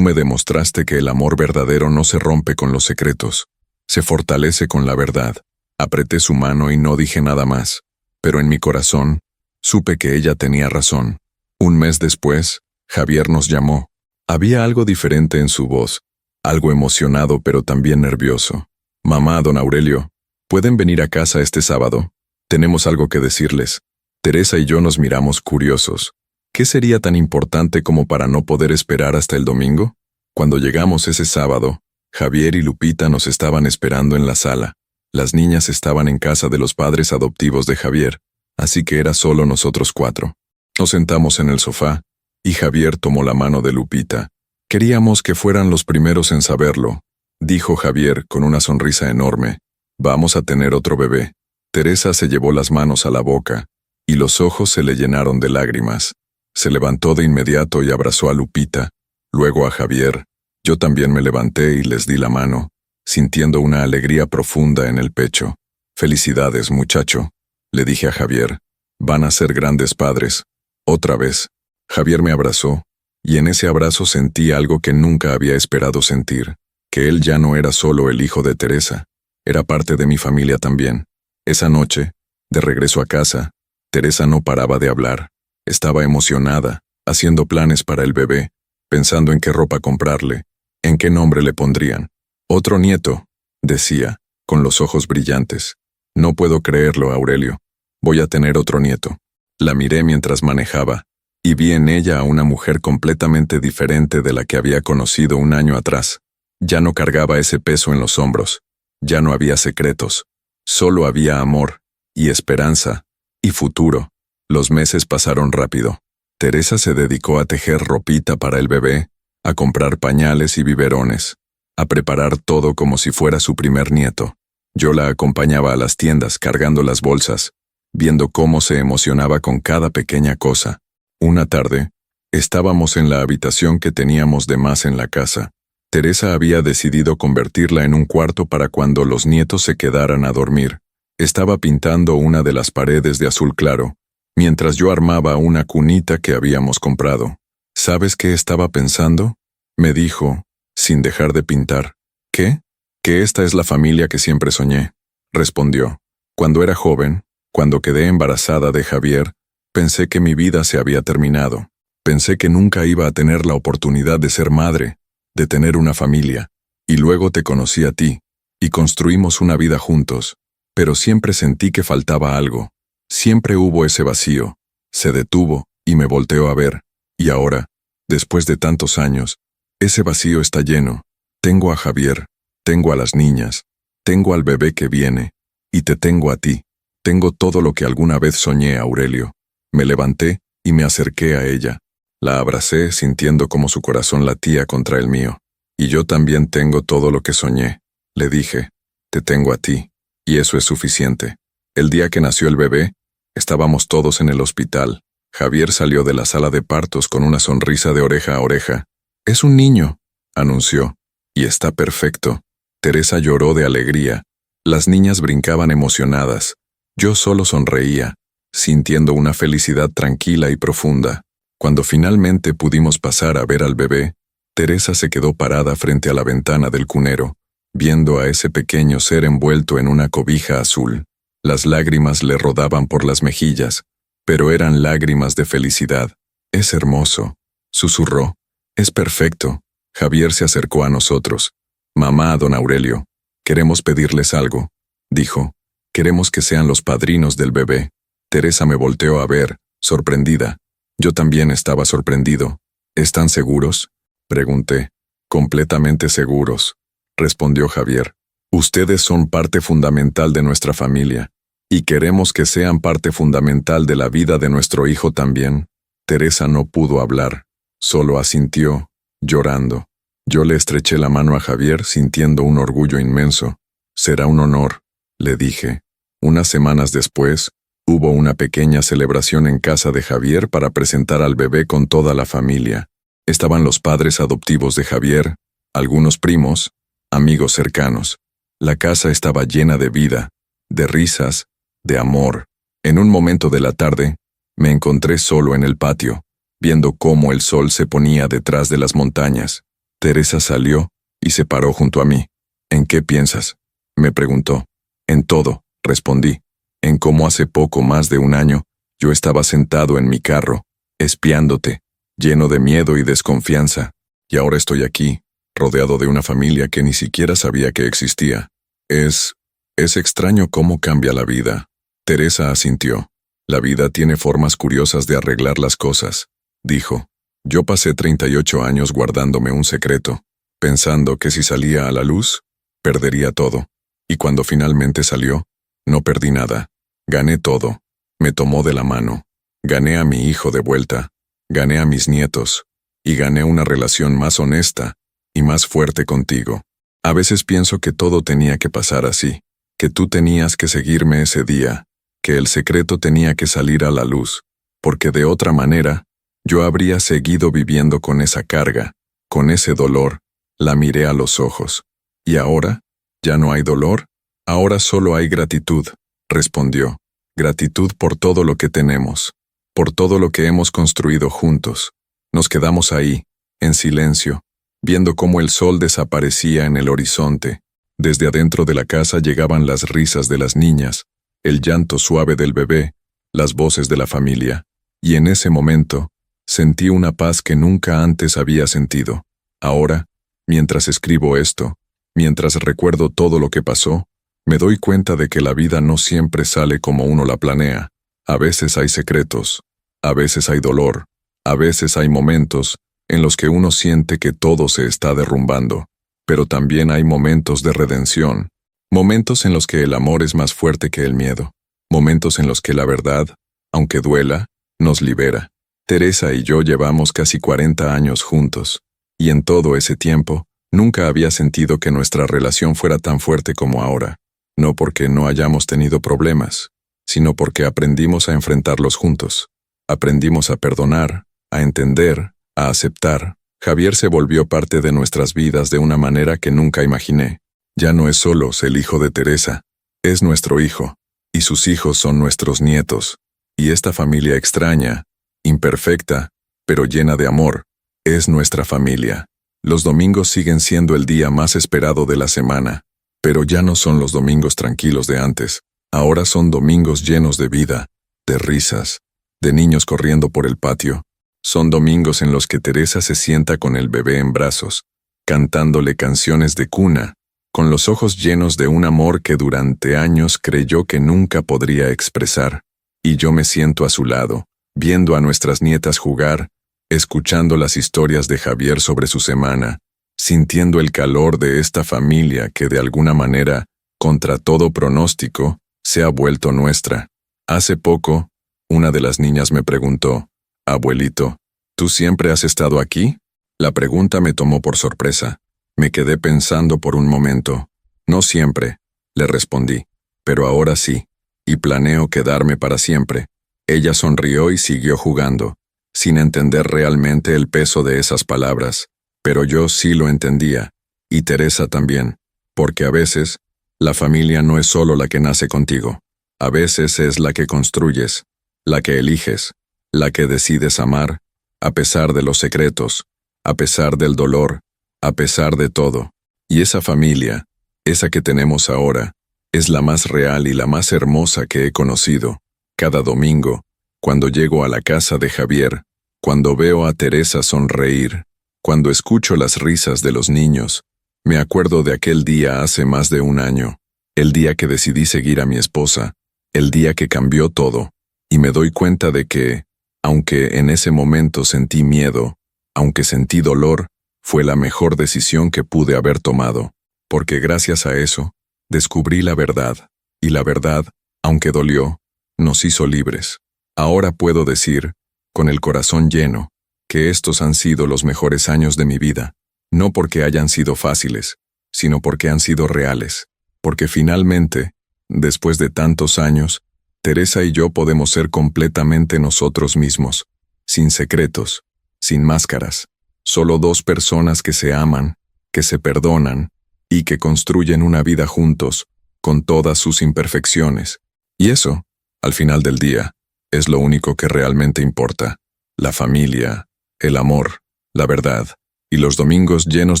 me demostraste que el amor verdadero no se rompe con los secretos, se fortalece con la verdad». Apreté su mano y no dije nada más, pero en mi corazón, supe que ella tenía razón. Un mes después, Javier nos llamó. Había algo diferente en su voz, algo emocionado pero también nervioso. «Mamá, don Aurelio, ¿pueden venir a casa este sábado? Tenemos algo que decirles». Teresa y yo nos miramos curiosos. ¿Qué sería tan importante como para no poder esperar hasta el domingo? Cuando llegamos ese sábado, Javier y Lupita nos estaban esperando en la sala. Las niñas estaban en casa de los padres adoptivos de Javier, así que era solo nosotros 4. Nos sentamos en el sofá, y Javier tomó la mano de Lupita. «Queríamos que fueran los primeros en saberlo», dijo Javier con una sonrisa enorme. «Vamos a tener otro bebé». Teresa se llevó las manos a la boca, y los ojos se le llenaron de lágrimas. Se levantó de inmediato y abrazó a Lupita, luego a Javier. Yo también me levanté y les di la mano, sintiendo una alegría profunda en el pecho. «Felicidades, muchacho», le dije a Javier. «Van a ser grandes padres». Otra vez. Javier me abrazó, y en ese abrazo sentí algo que nunca había esperado sentir, que él ya no era solo el hijo de Teresa, era parte de mi familia también. Esa noche, de regreso a casa, Teresa no paraba de hablar. Estaba emocionada, haciendo planes para el bebé, pensando en qué ropa comprarle, en qué nombre le pondrían. «Otro nieto», decía, con los ojos brillantes. «No puedo creerlo, Aurelio. Voy a tener otro nieto». La miré mientras manejaba, y vi en ella a una mujer completamente diferente de la que había conocido un año atrás. Ya no cargaba ese peso en los hombros. Ya no había secretos. Solo había amor, y esperanza, y futuro. Los meses pasaron rápido. Teresa se dedicó a tejer ropita para el bebé, a comprar pañales y biberones, a preparar todo como si fuera su primer nieto. Yo la acompañaba a las tiendas cargando las bolsas, viendo cómo se emocionaba con cada pequeña cosa. Una tarde, estábamos en la habitación que teníamos de más en la casa. Teresa había decidido convertirla en un cuarto para cuando los nietos se quedaran a dormir. Estaba pintando una de las paredes de azul claro, mientras yo armaba una cunita que habíamos comprado. ¿Sabes qué estaba pensando?, me dijo, sin dejar de pintar. ¿Qué? Que esta es la familia que siempre soñé, respondió. Cuando era joven, cuando quedé embarazada de Javier, pensé que mi vida se había terminado. Pensé que nunca iba a tener la oportunidad de ser madre, de tener una familia. Y luego te conocí a ti, y construimos una vida juntos. Pero siempre sentí que faltaba algo. Siempre hubo ese vacío. Se detuvo, y me volteó a ver. Y ahora, después de tantos años, ese vacío está lleno. Tengo a Javier, tengo a las niñas, tengo al bebé que viene, y te tengo a ti. Tengo todo lo que alguna vez soñé, Aurelio. Me levanté y me acerqué a ella. La abracé sintiendo como su corazón latía contra el mío. Y yo también tengo todo lo que soñé. Le dije, te tengo a ti, y eso es suficiente. El día que nació el bebé, estábamos todos en el hospital. Javier salió de la sala de partos con una sonrisa de oreja a oreja. Es un niño, anunció, y está perfecto. Teresa lloró de alegría. Las niñas brincaban emocionadas. Yo solo sonreía, sintiendo una felicidad tranquila y profunda. Cuando finalmente pudimos pasar a ver al bebé, Teresa se quedó parada frente a la ventana del cunero, viendo a ese pequeño ser envuelto en una cobija azul. Las lágrimas le rodaban por las mejillas, pero eran lágrimas de felicidad. Es hermoso, susurró. Es perfecto. Javier se acercó a nosotros. Mamá, don Aurelio, queremos pedirles algo, dijo. Queremos que sean los padrinos del bebé. Teresa me volteó a ver, sorprendida. Yo también estaba sorprendido. ¿Están seguros?, pregunté. Completamente seguros, respondió Javier. Ustedes son parte fundamental de nuestra familia, y queremos que sean parte fundamental de la vida de nuestro hijo también. Teresa no pudo hablar, solo asintió, llorando. Yo le estreché la mano a Javier sintiendo un orgullo inmenso. Será un honor, le dije. Unas semanas después, hubo una pequeña celebración en casa de Javier para presentar al bebé con toda la familia. Estaban los padres adoptivos de Javier, algunos primos, amigos cercanos. La casa estaba llena de vida, de risas, de amor. En un momento de la tarde, me encontré solo en el patio, viendo cómo el sol se ponía detrás de las montañas. Teresa salió y se paró junto a mí. ¿En qué piensas?, me preguntó. En todo, respondí. En cómo hace poco más de un año, yo estaba sentado en mi carro, espiándote, lleno de miedo y desconfianza. Y ahora estoy aquí, rodeado de una familia que ni siquiera sabía que existía. Es extraño cómo cambia la vida. Teresa asintió. La vida tiene formas curiosas de arreglar las cosas, dijo. Yo pasé 38 años guardándome un secreto, pensando que si salía a la luz, perdería todo. Y cuando finalmente salió, no perdí nada. Gané todo. Me tomó de la mano. Gané a mi hijo de vuelta. Gané a mis nietos. Y gané una relación más honesta y más fuerte contigo. A veces pienso que todo tenía que pasar así, que tú tenías que seguirme ese día, que el secreto tenía que salir a la luz, porque de otra manera, yo habría seguido viviendo con esa carga, con ese dolor. La miré a los ojos. ¿Y ahora? ¿Ya no hay dolor? Ahora solo hay gratitud, respondió. Gratitud por todo lo que tenemos, por todo lo que hemos construido juntos. Nos quedamos ahí, en silencio, viendo cómo el sol desaparecía en el horizonte. Desde adentro de la casa llegaban las risas de las niñas, el llanto suave del bebé, las voces de la familia. Y en ese momento, sentí una paz que nunca antes había sentido. Ahora, mientras escribo esto, mientras recuerdo todo lo que pasó, me doy cuenta de que la vida no siempre sale como uno la planea. A veces hay secretos, a veces hay dolor, a veces hay momentos en los que uno siente que todo se está derrumbando, pero también hay momentos de redención, momentos en los que el amor es más fuerte que el miedo, momentos en los que la verdad, aunque duela, nos libera. Teresa y yo llevamos casi 40 años juntos, Y en todo ese tiempo, nunca había sentido que nuestra relación fuera tan fuerte como ahora, no porque no hayamos tenido problemas, sino porque aprendimos a enfrentarlos juntos. Aprendimos a perdonar, a entender, a aceptar. Javier se volvió parte de nuestras vidas de una manera que nunca imaginé. Ya no es solo el hijo de Teresa, es nuestro hijo, y sus hijos son nuestros nietos. Y esta familia extraña, imperfecta, pero llena de amor, es nuestra familia. Los domingos siguen siendo el día más esperado de la semana, pero ya no son los domingos tranquilos de antes. Ahora son domingos llenos de vida, de risas, de niños corriendo por el patio. Son domingos en los que Teresa se sienta con el bebé en brazos, cantándole canciones de cuna, con los ojos llenos de un amor que durante años creyó que nunca podría expresar. Y yo me siento a su lado, viendo a nuestras nietas jugar, escuchando las historias de Javier sobre su semana, sintiendo el calor de esta familia que de alguna manera, contra todo pronóstico, se ha vuelto nuestra. Hace poco, una de las niñas me preguntó, «Abuelito, ¿tú siempre has estado aquí?» La pregunta me tomó por sorpresa. Me quedé pensando por un momento. «No siempre», le respondí, «pero ahora sí, y planeo quedarme para siempre». Ella sonrió y siguió jugando, sin entender realmente el peso de esas palabras, pero yo sí lo entendía, y Teresa también, porque a veces, la familia no es solo la que nace contigo, a veces es la que construyes, la que eliges, la que decides amar, a pesar de los secretos, a pesar del dolor, a pesar de todo. Y esa familia, esa que tenemos ahora, es la más real y la más hermosa que he conocido. Cada domingo, cuando llego a la casa de Javier, cuando veo a Teresa sonreír, cuando escucho las risas de los niños, me acuerdo de aquel día hace más de un año, el día que decidí seguir a mi esposa, el día que cambió todo, y me doy cuenta de que, aunque en ese momento sentí miedo, aunque sentí dolor, fue la mejor decisión que pude haber tomado, porque gracias a eso, descubrí la verdad, y la verdad, aunque dolió, nos hizo libres. Ahora puedo decir, con el corazón lleno, que estos han sido los mejores años de mi vida, no porque hayan sido fáciles, sino porque han sido reales, porque finalmente, después de tantos años, Teresa y yo podemos ser completamente nosotros mismos, sin secretos, sin máscaras, solo dos personas que se aman, que se perdonan y que construyen una vida juntos, con todas sus imperfecciones. Y eso, al final del día, es lo único que realmente importa: la familia, el amor, la verdad, y los domingos llenos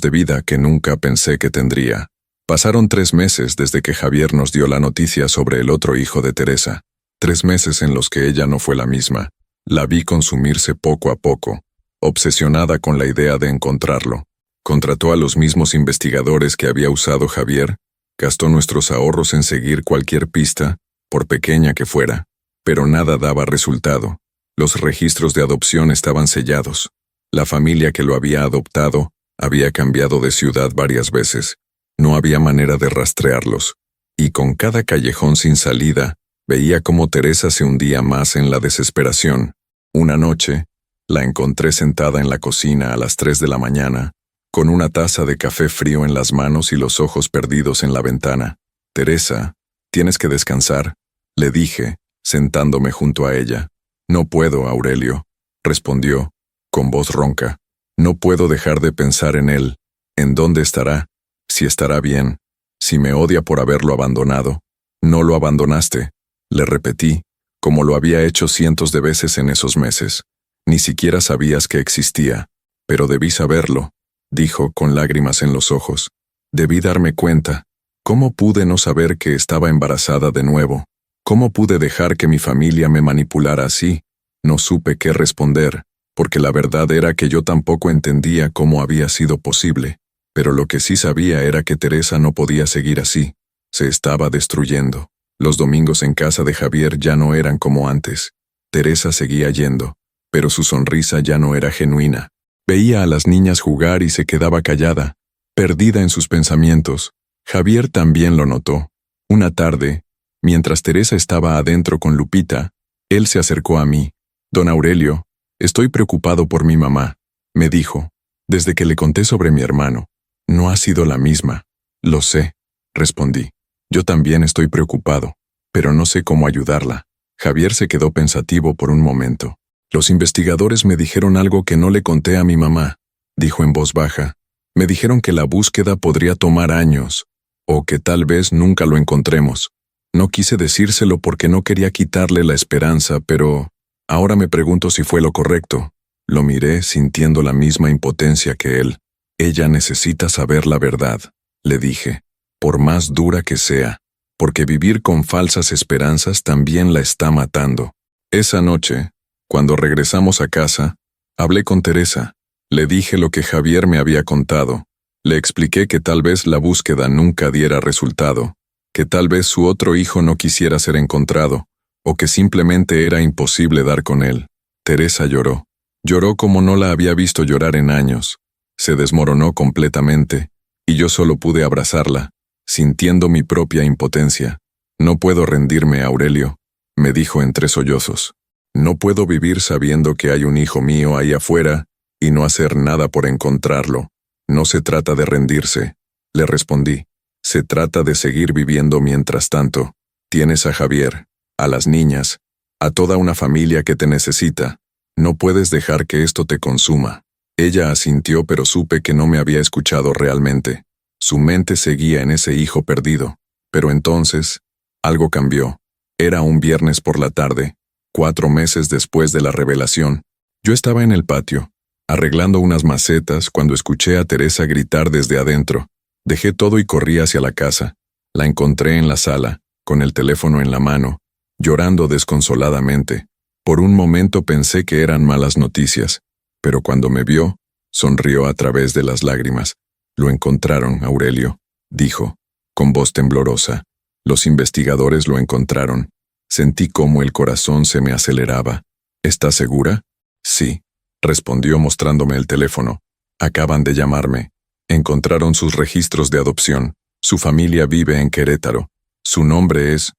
de vida que nunca pensé que tendría. Pasaron 3 meses desde que Javier nos dio la noticia sobre el otro hijo de Teresa. 3 meses en los que ella no fue la misma. La vi consumirse poco a poco, obsesionada con la idea de encontrarlo. Contrató a los mismos investigadores que había usado Javier, gastó nuestros ahorros en seguir cualquier pista, por pequeña que fuera, pero nada daba resultado. Los registros de adopción estaban sellados. La familia que lo había adoptado había cambiado de ciudad varias veces. No había manera de rastrearlos, y con cada callejón sin salida, veía cómo Teresa se hundía más en la desesperación. Una noche, la encontré sentada en la cocina a las 3 de la mañana, con una taza de café frío en las manos y los ojos perdidos en la ventana. «Teresa, tienes que descansar», le dije, sentándome junto a ella. «No puedo, Aurelio», respondió, con voz ronca. «No puedo dejar de pensar en él, en dónde estará, si estará bien, si me odia por haberlo abandonado». «No lo abandonaste», le repetí, como lo había hecho cientos de veces en esos meses. «Ni siquiera sabías que existía». «Pero debí saberlo», dijo con lágrimas en los ojos. «Debí darme cuenta. ¿Cómo pude no saber que estaba embarazada de nuevo? ¿Cómo pude dejar que mi familia me manipulara así?» No supe qué responder, porque la verdad era que yo tampoco entendía cómo había sido posible. Pero lo que sí sabía era que Teresa no podía seguir así. Se estaba destruyendo. Los domingos en casa de Javier ya no eran como antes. Teresa seguía yendo, pero su sonrisa ya no era genuina. Veía a las niñas jugar y se quedaba callada, perdida en sus pensamientos. Javier también lo notó. Una tarde, mientras Teresa estaba adentro con Lupita, él se acercó a mí. «Don Aurelio, estoy preocupado por mi mamá», me dijo. Desde que le conté sobre mi hermano, no ha sido la misma. Lo sé, respondí. Yo también estoy preocupado, pero no sé cómo ayudarla. Javier se quedó pensativo por un momento. Los investigadores me dijeron algo que no le conté a mi mamá, dijo en voz baja. Me dijeron que la búsqueda podría tomar años, o que tal vez nunca lo encontremos. No quise decírselo porque no quería quitarle la esperanza, pero ahora me pregunto si fue lo correcto. Lo miré sintiendo la misma impotencia que él. Ella necesita saber la verdad, le dije, por más dura que sea, porque vivir con falsas esperanzas también la está matando. Esa noche, cuando regresamos a casa, hablé con Teresa. Le dije lo que Javier me había contado. Le expliqué que tal vez la búsqueda nunca diera resultado, que tal vez su otro hijo no quisiera ser encontrado, o que simplemente era imposible dar con él. Teresa lloró. Lloró como no la había visto llorar en años. Se desmoronó completamente, y yo solo pude abrazarla, sintiendo mi propia impotencia. No puedo rendirme, Aurelio, me dijo entre sollozos. No puedo vivir sabiendo que hay un hijo mío ahí afuera y no hacer nada por encontrarlo. No se trata de rendirse, le respondí. Se trata de seguir viviendo mientras tanto. Tienes a Javier, a las niñas, a toda una familia que te necesita. No puedes dejar que esto te consuma. Ella asintió, pero supe que no me había escuchado realmente. Su mente seguía en ese hijo perdido. Pero entonces, algo cambió. Era un viernes por la tarde, 4 meses después de la revelación. Yo estaba en el patio, arreglando unas macetas, cuando escuché a Teresa gritar desde adentro. Dejé todo y corrí hacia la casa. La encontré en la sala, con el teléfono en la mano, llorando desconsoladamente. Por un momento pensé que eran malas noticias, pero cuando me vio, sonrió a través de las lágrimas. Lo encontraron, Aurelio, dijo, con voz temblorosa. Los investigadores lo encontraron. Sentí cómo el corazón se me aceleraba. ¿Estás segura? Sí, respondió mostrándome el teléfono. Acaban de llamarme. Encontraron sus registros de adopción. Su familia vive en Querétaro. Su nombre es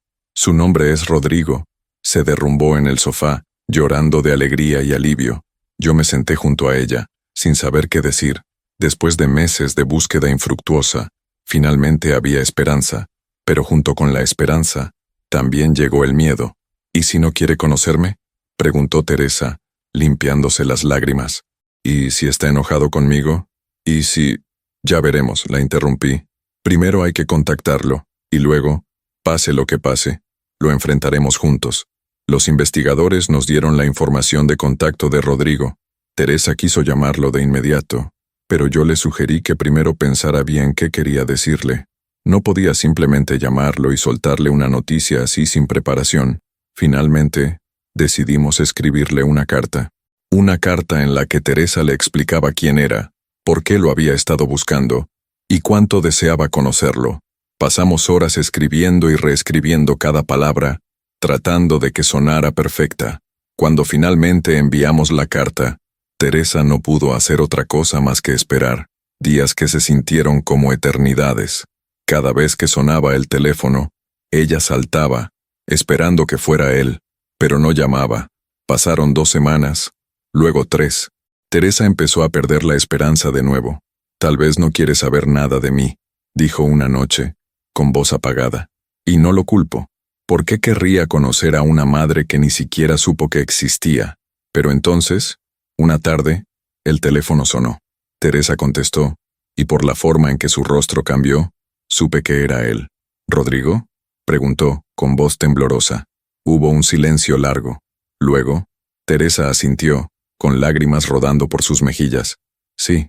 Rodrigo. Se derrumbó en el sofá, llorando de alegría y alivio. Yo me senté junto a ella, sin saber qué decir. Después de meses de búsqueda infructuosa, finalmente había esperanza, pero junto con la esperanza, también llegó el miedo. ¿Y si no quiere conocerme?, preguntó Teresa, limpiándose las lágrimas. ¿Y si está enojado conmigo? ¿Y si...? Ya veremos, la interrumpí. Primero hay que contactarlo, y luego, pase lo que pase, lo enfrentaremos juntos. Los investigadores nos dieron la información de contacto de Rodrigo. Teresa quiso llamarlo de inmediato, pero yo le sugerí que primero pensara bien qué quería decirle. No podía simplemente llamarlo y soltarle una noticia así sin preparación. Finalmente, decidimos escribirle una carta. Una carta en la que Teresa le explicaba quién era, por qué lo había estado buscando, y cuánto deseaba conocerlo. Pasamos horas escribiendo y reescribiendo cada palabra, tratando de que sonara perfecta. Cuando finalmente enviamos la carta, Teresa no pudo hacer otra cosa más que esperar, días que se sintieron como eternidades. Cada vez que sonaba el teléfono, ella saltaba, esperando que fuera él, pero no llamaba. Pasaron 2 semanas, luego 3. Teresa empezó a perder la esperanza de nuevo. Tal vez no quiere saber nada de mí, dijo una noche, con voz apagada. Y no lo culpo. ¿Por qué querría conocer a una madre que ni siquiera supo que existía? Pero entonces, una tarde, el teléfono sonó. Teresa contestó, y por la forma en que su rostro cambió, supe que era él. ¿Rodrigo?, preguntó, con voz temblorosa. Hubo un silencio largo. Luego, Teresa asintió, con lágrimas rodando por sus mejillas. Sí,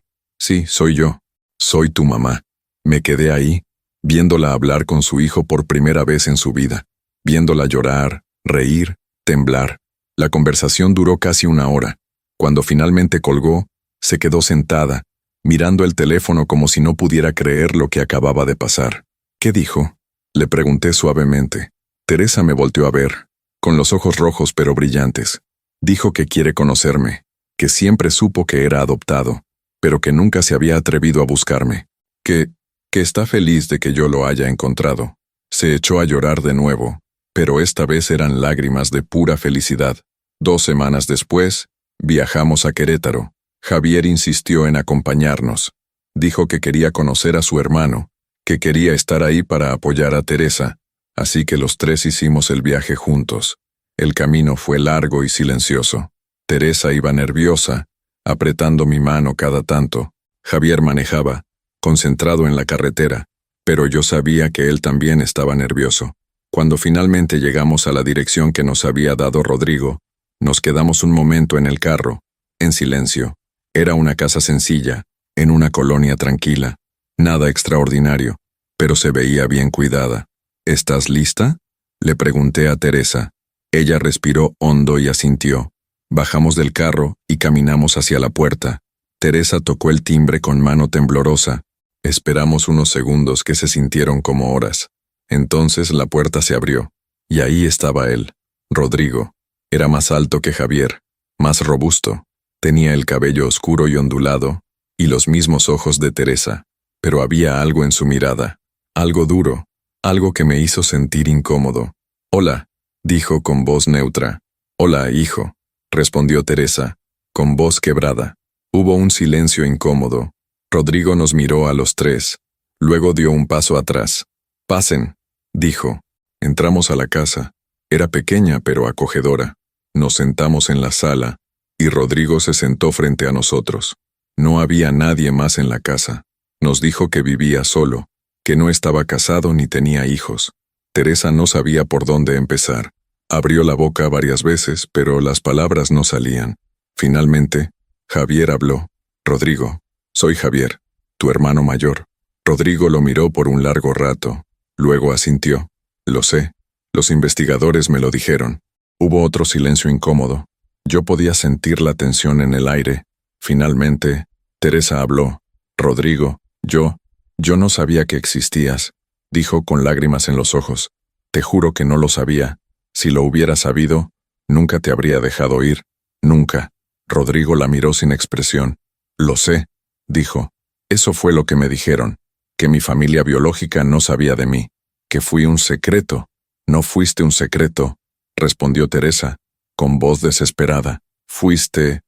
soy yo. Soy tu mamá. Me quedé ahí, viéndola hablar con su hijo por primera vez en su vida, viéndola llorar, reír, temblar. La conversación duró casi 1 hora. Cuando finalmente colgó, se quedó sentada, mirando el teléfono como si no pudiera creer lo que acababa de pasar. ¿Qué dijo?, le pregunté suavemente. Teresa me volteó a ver, con los ojos rojos pero brillantes. Dijo que quiere conocerme, que siempre supo que era adoptado, pero que nunca se había atrevido a buscarme. Que está feliz de que yo lo haya encontrado. Se echó a llorar de nuevo, pero esta vez eran lágrimas de pura felicidad. 2 semanas después, viajamos a Querétaro. Javier insistió en acompañarnos. Dijo que quería conocer a su hermano, que quería estar ahí para apoyar a Teresa, así que los tres hicimos el viaje juntos. El camino fue largo y silencioso. Teresa iba nerviosa, apretando mi mano cada tanto. Javier manejaba, concentrado en la carretera, pero yo sabía que él también estaba nervioso. Cuando finalmente llegamos a la dirección que nos había dado Rodrigo, nos quedamos un momento en el carro, en silencio. Era una casa sencilla, en una colonia tranquila. Nada extraordinario, pero se veía bien cuidada. ¿Estás lista?, le pregunté a Teresa. Ella respiró hondo y asintió. Bajamos del carro y caminamos hacia la puerta. Teresa tocó el timbre con mano temblorosa. Esperamos unos segundos que se sintieron como horas. Entonces la puerta se abrió, y ahí estaba él, Rodrigo. Era más alto que Javier, más robusto. Tenía el cabello oscuro y ondulado, y los mismos ojos de Teresa, pero había algo en su mirada, algo duro, algo que me hizo sentir incómodo. «Hola», dijo con voz neutra. «Hola, hijo», respondió Teresa, con voz quebrada. Hubo un silencio incómodo. Rodrigo nos miró a los tres. Luego dio un paso atrás. «Pasen», dijo. Entramos a la casa. Era pequeña pero acogedora. Nos sentamos en la sala, y Rodrigo se sentó frente a nosotros. No había nadie más en la casa. Nos dijo que vivía solo, que no estaba casado ni tenía hijos. Teresa no sabía por dónde empezar. Abrió la boca varias veces, pero las palabras no salían. Finalmente, Javier habló. «Rodrigo, soy Javier, tu hermano mayor». Rodrigo lo miró por un largo rato. Luego asintió. «Lo sé. Los investigadores me lo dijeron». Hubo otro silencio incómodo. Yo podía sentir la tensión en el aire. Finalmente, Teresa habló. «Rodrigo, yo no sabía que existías», dijo con lágrimas en los ojos. «Te juro que no lo sabía. Si lo hubiera sabido, nunca te habría dejado ir. Nunca». Rodrigo la miró sin expresión. «Lo sé», dijo. «Eso fue lo que me dijeron, que mi familia biológica no sabía de mí, que fui un secreto». «No fuiste un secreto», respondió Teresa, con voz desesperada. Fuiste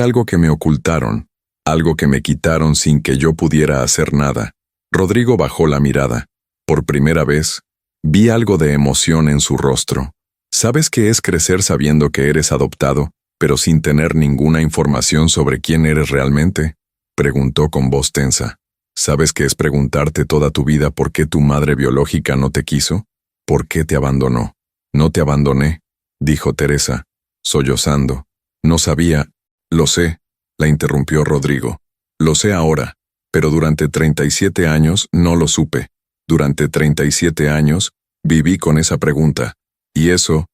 algo que me ocultaron, algo que me quitaron sin que yo pudiera hacer nada». Rodrigo bajó la mirada. Por primera vez, vi algo de emoción en su rostro. «¿Sabes qué es crecer sabiendo que eres adoptado, pero sin tener ninguna información sobre quién eres realmente?», preguntó con voz tensa. «¿Sabes qué es preguntarte toda tu vida por qué tu madre biológica no te quiso? ¿Por qué te abandonó?». «No te abandoné», dijo Teresa, sollozando. «No sabía». «Lo sé», la interrumpió Rodrigo. «Lo sé ahora, pero durante 37 años no lo supe. Durante 37 años viví con esa pregunta, y eso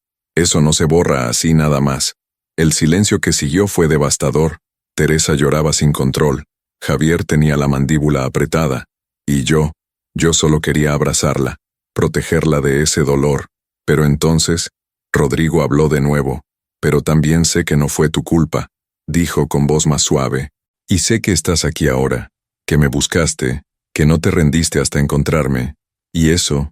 no se borra así nada más». El silencio que siguió fue devastador. Teresa lloraba sin control. Javier tenía la mandíbula apretada, y yo solo quería abrazarla, protegerla de ese dolor. Pero entonces, Rodrigo habló de nuevo. «Pero también sé que no fue tu culpa», dijo con voz más suave. «Y sé que estás aquí ahora, que me buscaste, que no te rendiste hasta encontrarme. Y eso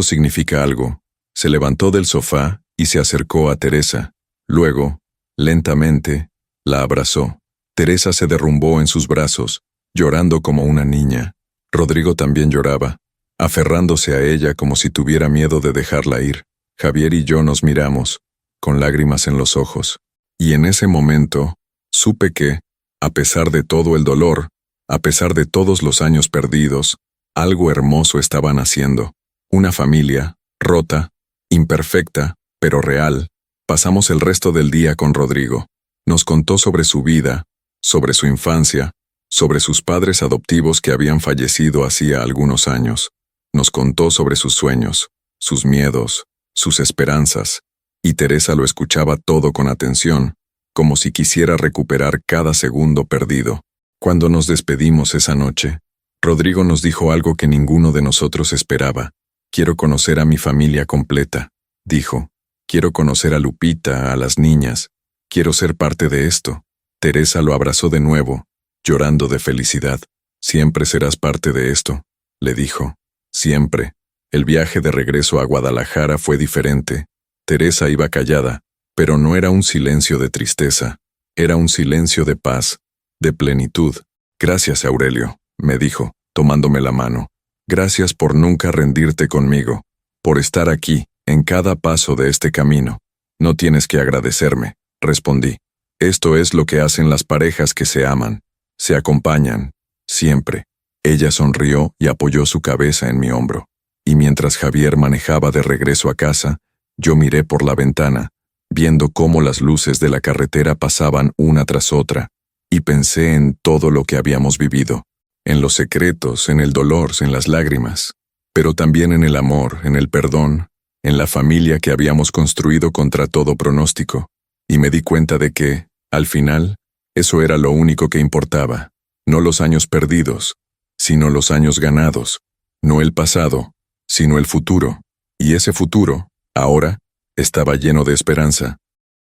significa algo». Se levantó del sofá y se acercó a Teresa. Luego, lentamente, la abrazó. Teresa se derrumbó en sus brazos, llorando como una niña. Rodrigo también lloraba, aferrándose a ella como si tuviera miedo de dejarla ir. Javier y yo nos miramos, con lágrimas en los ojos. Y en ese momento, supe que, a pesar de todo el dolor, a pesar de todos los años perdidos, algo hermoso estaba naciendo. Una familia, rota, imperfecta, pero real. Pasamos el resto del día con Rodrigo. Nos contó sobre su vida, sobre su infancia, sobre sus padres adoptivos que habían fallecido hacía algunos años. Nos contó sobre sus sueños, sus miedos, sus esperanzas, y Teresa lo escuchaba todo con atención, como si quisiera recuperar cada segundo perdido. Cuando nos despedimos esa noche, Rodrigo nos dijo algo que ninguno de nosotros esperaba. «Quiero conocer a mi familia completa», dijo. «Quiero conocer a Lupita, a las niñas. Quiero ser parte de esto». Teresa lo abrazó de nuevo, llorando de felicidad. «Siempre serás parte de esto», le dijo. «Siempre». El viaje de regreso a Guadalajara fue diferente. Teresa iba callada, pero no era un silencio de tristeza. Era un silencio de paz, de plenitud. Gracias, Aurelio, me dijo, tomándome la mano. Gracias por nunca rendirte conmigo, por estar aquí, en cada paso de este camino. No tienes que agradecerme, respondí. Esto es lo que hacen las parejas que se aman. Se acompañan, siempre. Ella sonrió y apoyó su cabeza en mi hombro. Y mientras Javier manejaba de regreso a casa, yo miré por la ventana, viendo cómo las luces de la carretera pasaban una tras otra, y pensé en todo lo que habíamos vivido, en los secretos, en el dolor, en las lágrimas, pero también en el amor, en el perdón, en la familia que habíamos construido contra todo pronóstico, y me di cuenta de que, al final, eso era lo único que importaba, no los años perdidos, sino los años ganados, no el pasado, sino el futuro, y ese futuro, ahora, estaba lleno de esperanza.